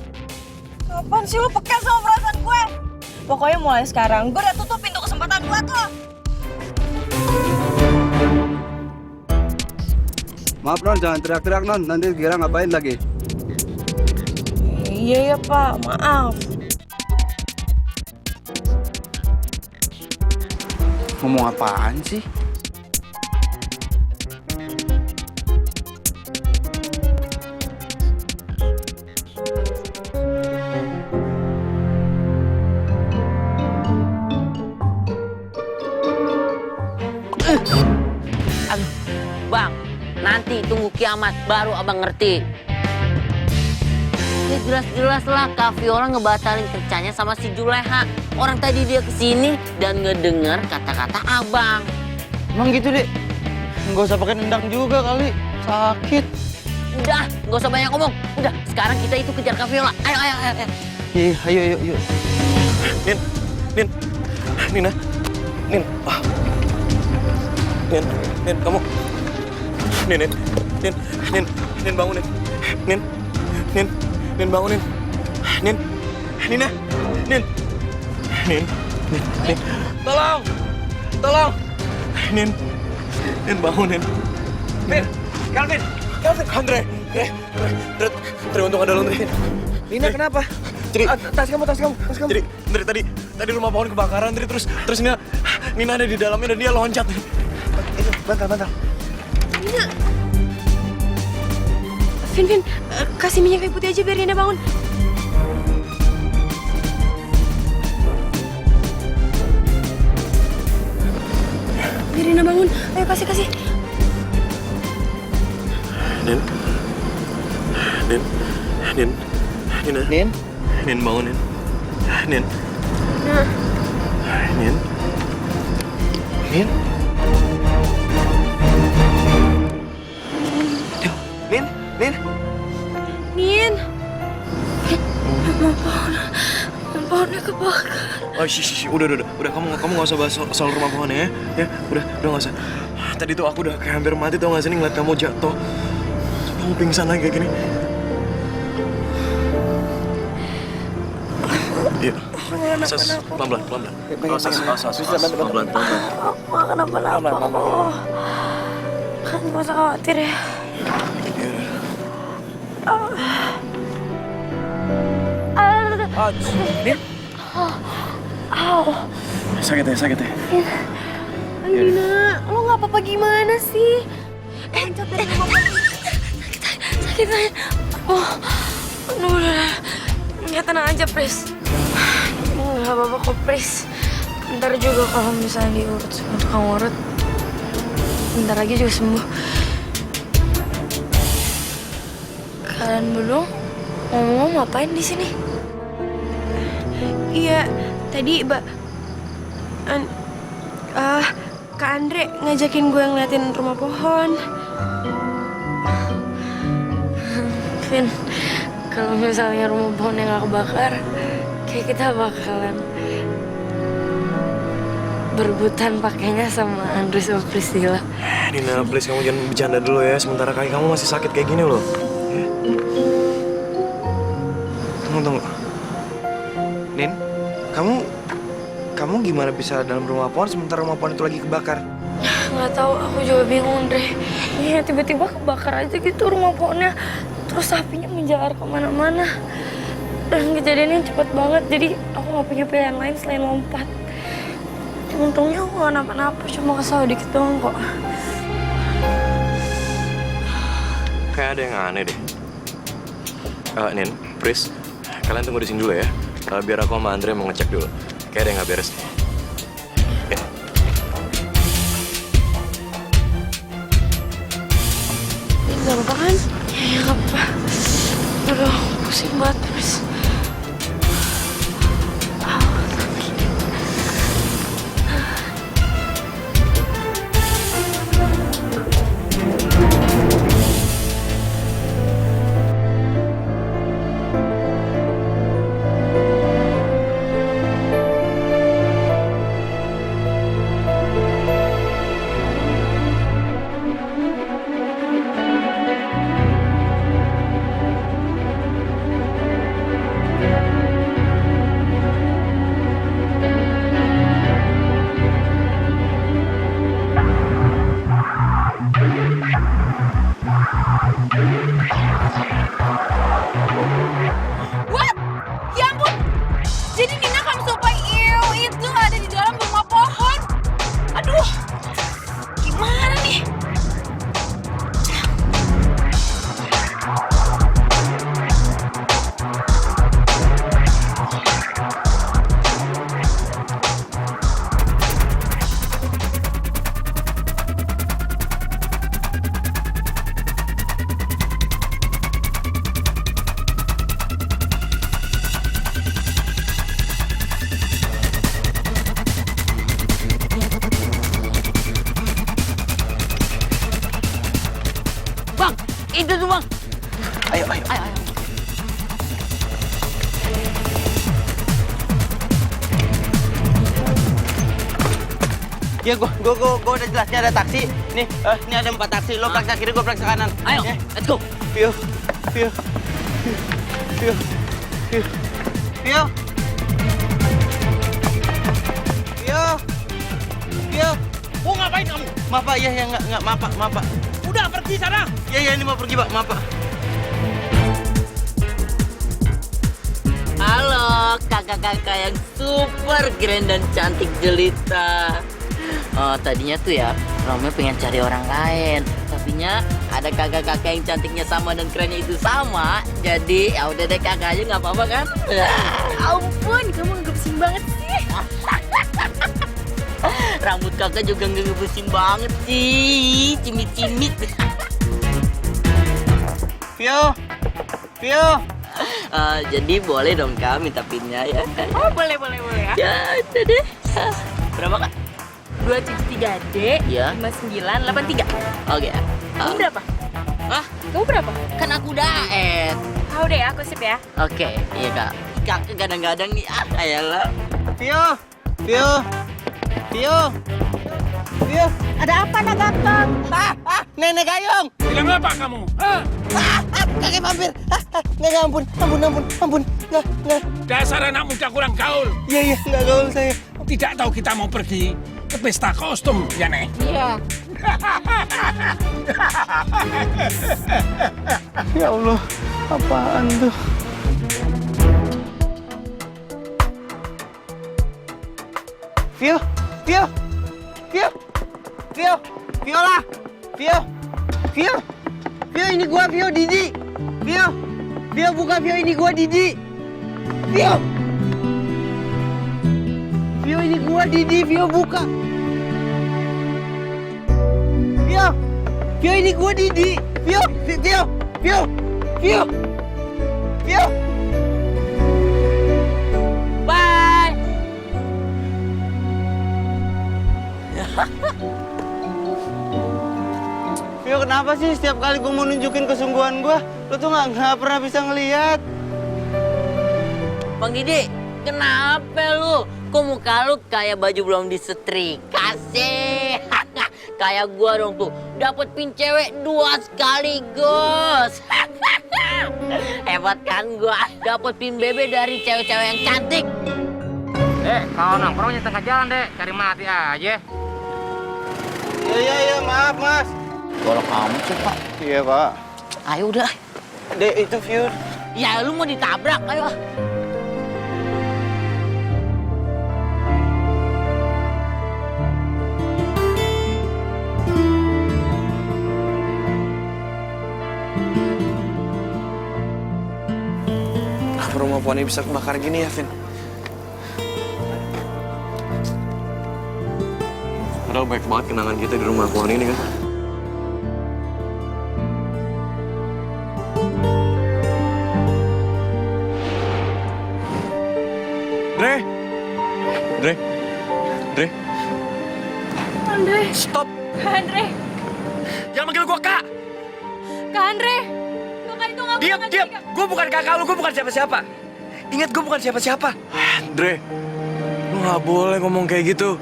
Kapan sih lo peka sama perasaan gue? Pokoknya mulai sekarang, gue udah tutup pintu kesempatan buat lo. Maaf non, jangan teriak-teriak non, nanti kira ngapain lagi? Iya ya Pak, maaf. Ngomong apaan sih? Aduh, Bang, nanti tunggu kiamat baru abang ngerti. Ya jelas-jelas lah Kak Viola ngebatalin kencannya sama si Juleha. Orang tadi dia kesini dan ngedengar kata-kata abang. Emang gitu deh? Nggak usah pakai nendang juga kali, sakit. Udah, nggak usah banyak ngomong. Udah, sekarang kita itu kejar Kak Viola. Ayo, ayo, ayo. Iya, ayo, yuk. Nina, Nin, kamu, Nin, bangun, Nin, bangun, Nina, Nin, tolong, Nin, bangun, Nin, Calvin, Andre, untung ada lo, Andre. Nina kenapa? Jadi, tas kamu. Jadi, Andre, tadi rumah pohon kebakaran, Andre, terus Nina ada di dalamnya dan dia loncat. Itu, bantal. Nina. Vin, kasih minyak kayu putih aja biar Nina bangun. Biar Nina bangun. Ayo kasih. Nin, bangun, Nin. Nin. Pohonnya kebakar. Oh, udah kamu nggak usah bahas soal rumah pohonnya ya, udah nggak usah. Tadi tuh aku udah kayak hampir mati tau nggak sih ngeliat kamu jatuh, kamu pingsan lagi kayak gini. Iya, pelan-pelan. Pelan-pelan. Aku kenapa-napa. Kan gak usah khawatir ya. Nin? Sakit ya? Nina, lo nggak apa-apa gimana sih? Sakit banget. Udah. Ya tenang aja, Pris. Gak apa-apa kok, Pris. Ntar juga kalau misalnya diurut sama tukang urut, bentar lagi juga sembuh. Kalian berdua ngomong ngapain di sini? Iya, tadi Kak Andre ngajakin gue ngeliatin rumah pohon. Vin, kalau misalnya rumah pohonnya nggak kebakar, kayak kita bakalan berebutan pakainya sama Andre sama Priscilla. Nina, please kamu jangan bercanda dulu ya. Sementara kaki kamu masih sakit kayak gini loh. Ya. Tunggu. Nin, kamu gimana bisa dalam rumah pohon sementara rumah pohon itu lagi kebakar? Nggak tahu, aku juga bingung, Andre. Iya, tiba-tiba kebakar aja gitu rumah pohonnya. Terus apinya menjalar kemana-mana. Dan kejadiannya cepet banget, jadi aku nggak punya pilihan lain selain lompat. Untungnya aku nggak napa-napa, cuma kesal dikit doang kok. Kayak ada yang aneh deh. Nin, Pris, kalian tunggu di sini dulu ya. Biar aku sama Andre mau ngecek dulu. Kayak ada yang nggak beres. Ya. Nggak apa-apa kan? Ya nggak apa-apa. Aduh, pusing banget, Pris. Itu tuh bang. Ayo. Ya gua udah jelasnya ada taksi. Nih, ini ada 4 taksi. Lo periksa kiri, gua periksa kanan. Ayo, let's go. Vio. Mau ngapain kamu? Maaf Pak, ya nggak, maaf Pak. Udah pergi sana. Ya ini mau pergi Pak, maaf Pak. Halo, kakak-kakak yang super keren dan cantik jelita. Tadinya tuh ya, Romeo pengen cari orang lain. Tapinya ada kakak-kakak yang cantiknya sama dan kerennya itu sama. Jadi ya udah deh kakak aja nggak apa-apa kan? Ampun, kamu ngegebesin banget sih. Rambut kakak juga ngegebesin banget sih, cimit-cimit. Vio. Jadi boleh dong kak minta pinnya ya? Oh, boleh ya. Ya, itu deh. Berapa kak? 273D, Ya. 5983. Oke. Kamu berapa? Hah? Kamu berapa? Kan aku daet. Oh, deh, aku sip ya. Oke, iya kak. Kakak kadang-kadang nih, ayolah. Vio. Ada apa nak ganteng? Nenek Gayung. Bilang apa kamu? Kakek vampir. Nggak, ampun. Nggak. Dasar anak muda kurang gaul. Iya, nggak gaul saya. Tidak tahu kita mau pergi ke pesta kostum, ya Nek? Iya. Ya Allah, apaan tuh? Vio, ini gua Vio, Didi. Vio buka, Vio ini gua Didi. Vio ini gua Didi, Vio buka. Vio ini gua Didi. Vio. Bye. Vio, kenapa sih setiap kali gua mau nunjukin kesungguhan gua, lo tuh nggak pernah bisa ngelihat? Bang Didi, kenapa lu? Kok muka lu kayak baju belum disetrika sih? Kayak gua dong tuh, dapet pin cewek 2 sekaligus. Hebat kan gua, dapet pin bebe dari cewek-cewek yang cantik. Kalau nongkrongnya tengah jalan deh, cari mati aja. Iya, maaf Mas. Golok kamu sih Pak. Iya Pak. Ayo udah. Dek, itu Vio. Ya lu mau ditabrak, ayo. Rumah Poni bisa kebakar gini ya, Vin? Padahal baik banget kenangan kita di rumah Poni ini kan. Dre. Andre. Stop. Kak Andre. Jangan manggil gua Kak. Kak Andre. Kakak itu nggak Diam. Gue bukan kakak lu, gue bukan siapa-siapa. Ingat, gue bukan siapa-siapa. Dre, lu nggak boleh ngomong kayak gitu.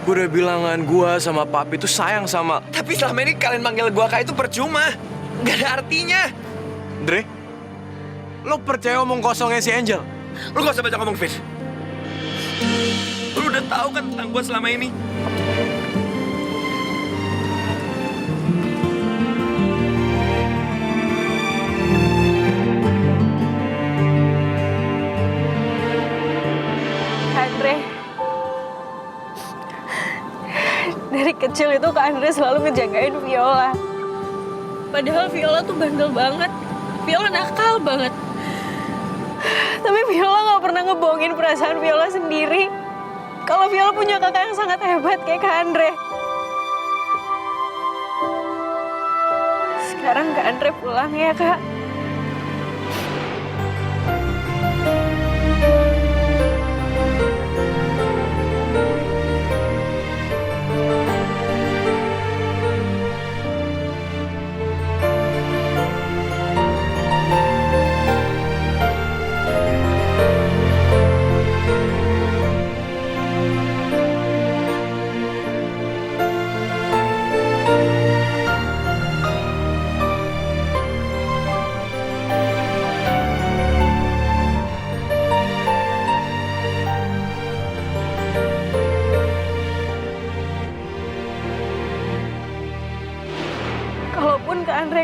Gue udah bilangan gue sama papi tuh sayang sama. Tapi selama ini kalian manggil gue kak itu percuma. Gak ada artinya. Dre, lu percaya omong kosongnya si Angel? Lu gak usah banyak ngomong, Fis. Lu udah tahu kan tentang gue selama ini. Andre, dari kecil itu Kak Andre selalu ngejagain Viola. Padahal Viola tuh bandel banget. Viola nakal banget. Tapi Viola nggak pernah ngebohongin perasaan Viola sendiri. Kalau Viola punya kakak yang sangat hebat kayak Kak Andre. Sekarang Kak Andre pulang ya, Kak.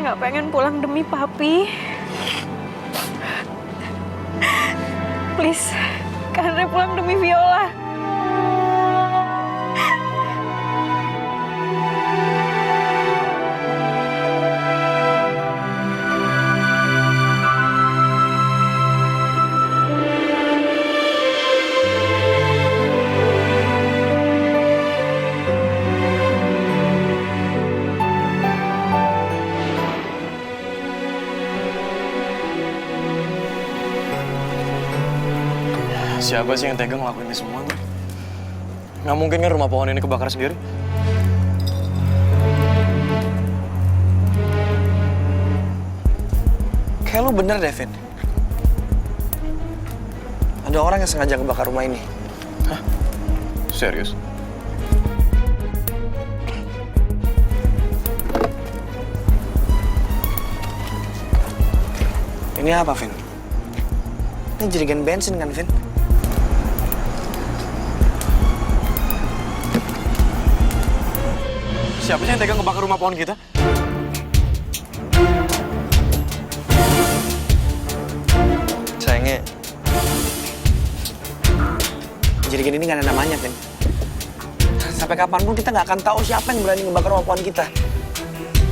nggak pengen pulang demi papi. Please, Kak Andre pulang demi Viola. Siapa sih yang tega ngelakuin ini semua tuh? Nggak mungkin kan rumah pohon ini kebakar sendiri? Kayak lu bener, Devin. Ada orang yang sengaja kebakar rumah ini. Hah? Serius? Ini apa, Vin? Ini jerigen bensin kan, Vin? Siapa sih yang tega ngebakar rumah pohon kita? Sayangnya, jerigen ini nggak ada namanya, Vin. Sampai kapanpun kita nggak akan tahu siapa yang berani ngebakar rumah pohon kita.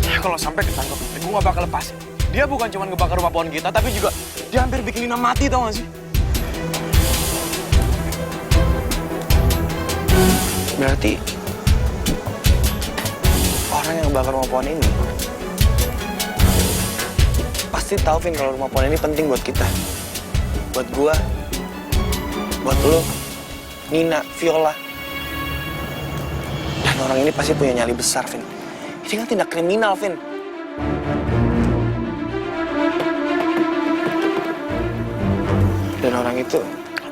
Ya, kalau sampai ketangkep, gue nggak bakal lepas. Dia bukan cuma ngebakar rumah pohon kita, tapi juga dia hampir bikin Nina mati, tau gak sih? Berarti orang yang ngebakar rumah pohon ini pasti tahu, Vin, kalau rumah pohon ini penting buat kita. Buat gua, buat lo, Nina, Viola. Dan orang ini pasti punya nyali besar, Vin. Ini kan tindak kriminal, Vin. Dan orang itu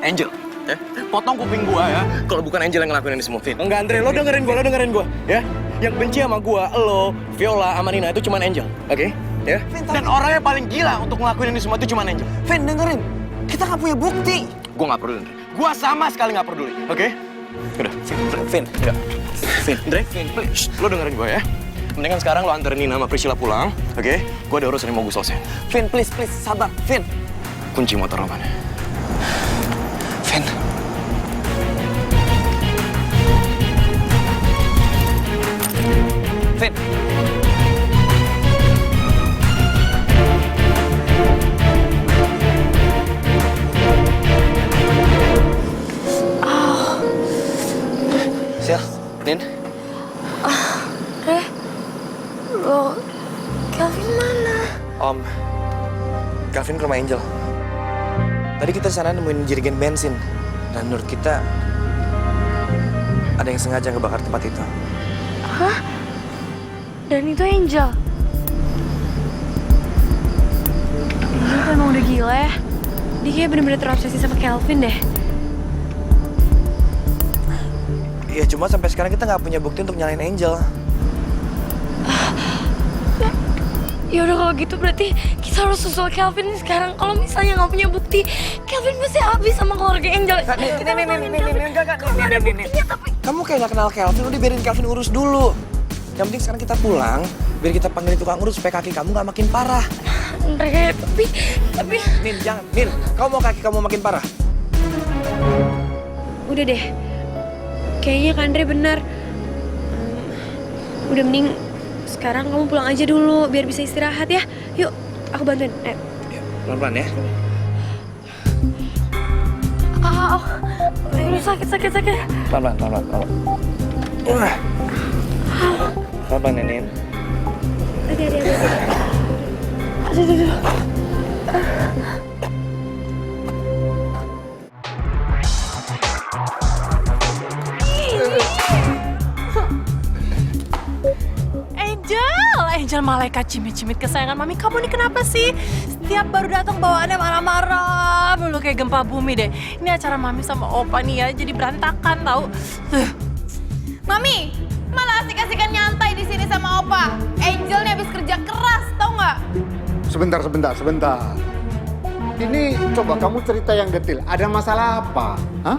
Angel, ya? Potong kuping gua ya, kalau bukan Angel yang ngelakuin ini semua, Vin. Enggak, Andre, lo dengerin gua, ya. Yang benci sama gua, lo, Viola, sama Nina itu cuma Angel, oke? Ya? Vin, dan orang yang paling gila untuk ngelakuin ini semua itu cuma Angel. Vin, dengerin. Kita nggak punya bukti. Gua nggak peduli, Andre. Gua sama sekali nggak peduli, oke? Udah, Vin. Udah. Vin, Andre, please, lo dengerin gua ya. Mendingan sekarang lo anterin Nina sama Priscilla pulang, oke? Gua ada urusan yang mau gue selesai. Vin, please, sabar, Vin. Kunci motor lo mana? Vin. Vin. Sil, Nin. Re, lo, Kelvin mana? Om, Kelvin ke rumah Angel. Tadi kita sana nemuin jerigen bensin. Dan menurut kita, ada yang sengaja ngebakar tempat itu. Hah? Dan itu Angel? Dia tuh emang udah gila ya. Dia kayak bener-bener terobsesi sama Kelvin deh. Iya, cuma sampai sekarang kita nggak punya bukti untuk nyalain Angel. Ya udah kalau gitu berarti kita harus susul Kelvin sekarang. Kalau misalnya nggak punya bukti, Kelvin pasti habis sama keluarga Angel. Kamu kayak nggak kenal Kelvin, udah biarin Kelvin urus dulu. Yang penting sekarang kita pulang, biar kita panggil tukang urus supaya kaki kamu nggak makin parah. Andre, tapi... Nin, jangan. Nin, kamu mau kaki kamu makin parah? Udah deh. Kayaknya Kak Andre benar. Udah mending sekarang kamu pulang aja dulu biar bisa istirahat ya. Yuk, aku bantuin. Pelan-pelan ya. Aduh, sakit. Pelan-pelan. Pelan-pelan ya, Nin. Aduh. Angel malaikat cimit-cimit kesayangan Mami. Kamu nih kenapa sih? Setiap baru datang bawaannya marah-marah mulu kayak gempa bumi deh. Ini acara Mami sama Opa nih ya, jadi berantakan tau. Mami, malah asik-asikan nyantai di sini sama Opa. Angel nih habis kerja keras, tau nggak? Sebentar. Ini coba kamu cerita yang detail. Ada masalah apa? Hah?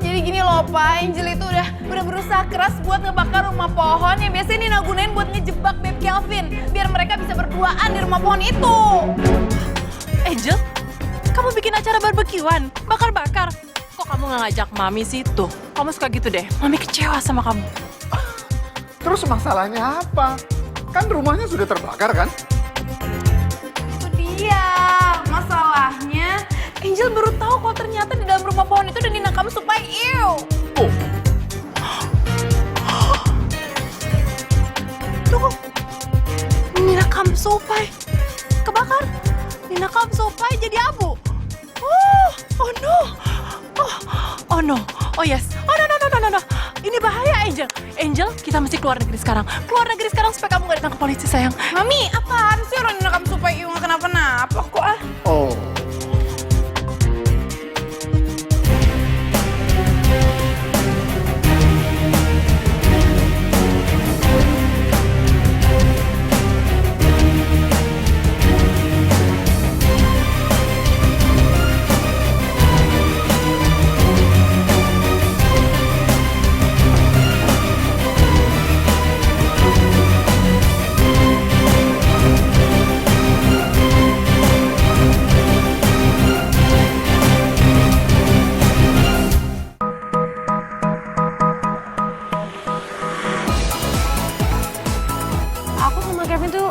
Jadi gini loh Pak, Angel itu udah berusaha keras buat ngebakar rumah pohon yang biasanya Nina gunain buat ngejebak Babe Kelvin. Biar mereka bisa berduaan di rumah pohon itu. Angel, kamu bikin acara barbekyuan, bakar-bakar. Kok kamu nggak ngajak Mami sih? Tuh, kamu suka gitu deh. Mami kecewa sama kamu. Terus masalahnya apa? Kan rumahnya sudah terbakar kan? Itu dia masalahnya. Angel baru tahu kalau ternyata di dalam rumah pohon itu ada Nina kamu supaya ew. Tunggu, Nina kamu supaya kebakar. Nina kamu supaya jadi abu. Oh no. Oh no. Oh yes. Oh no. Ini bahaya Angel. Angel, kita mesti keluar negeri sekarang. Keluar negeri sekarang supaya kamu gak ditangkap polisi sayang. Mami, apaan sih orang Nina kamu supaya ew gak kenapa-napa kok ah. Oh. Aku sama Kevin tuh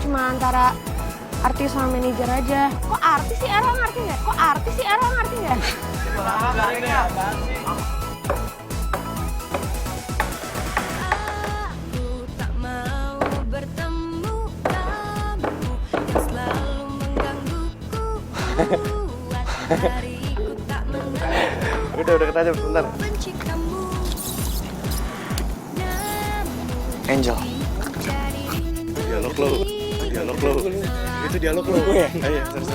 cuma antara artis sama manajer aja. Kok artis sih Era ngerti nggak? Kok artis sih Era ngerti nggak? Aku tak mau bertemu kamu yang selalu menggangguku. Buat hariku tak mengganggu. Udah ketaja bentar. Benci kamu. Angel. Dialog lo. Itu dialog lo. Ayo, terus.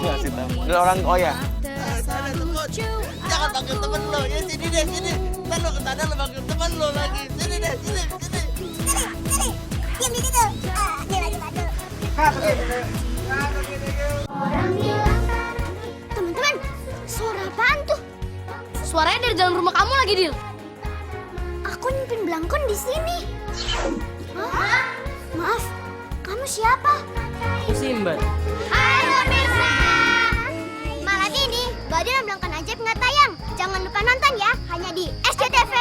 Kasih tahu. Udah orang oh ya. Jangan panggil temen lo, ya sini deh, sini. Ntar lo kesana lo panggil temen lo lagi. Sini deh, sini. Diam di situ. Dia lagi batu. Teman-teman, suara apaan tuh? Suaranya dari dalam rumah kamu lagi, Dil. Aku nyimpen belangkon di sini. Hah? Maaf, kamu siapa? Simba. Hai pemirsa. Malam ini Badan Belangkon Ajaib nggak tayang. Jangan lupa nonton ya, hanya di SCTV.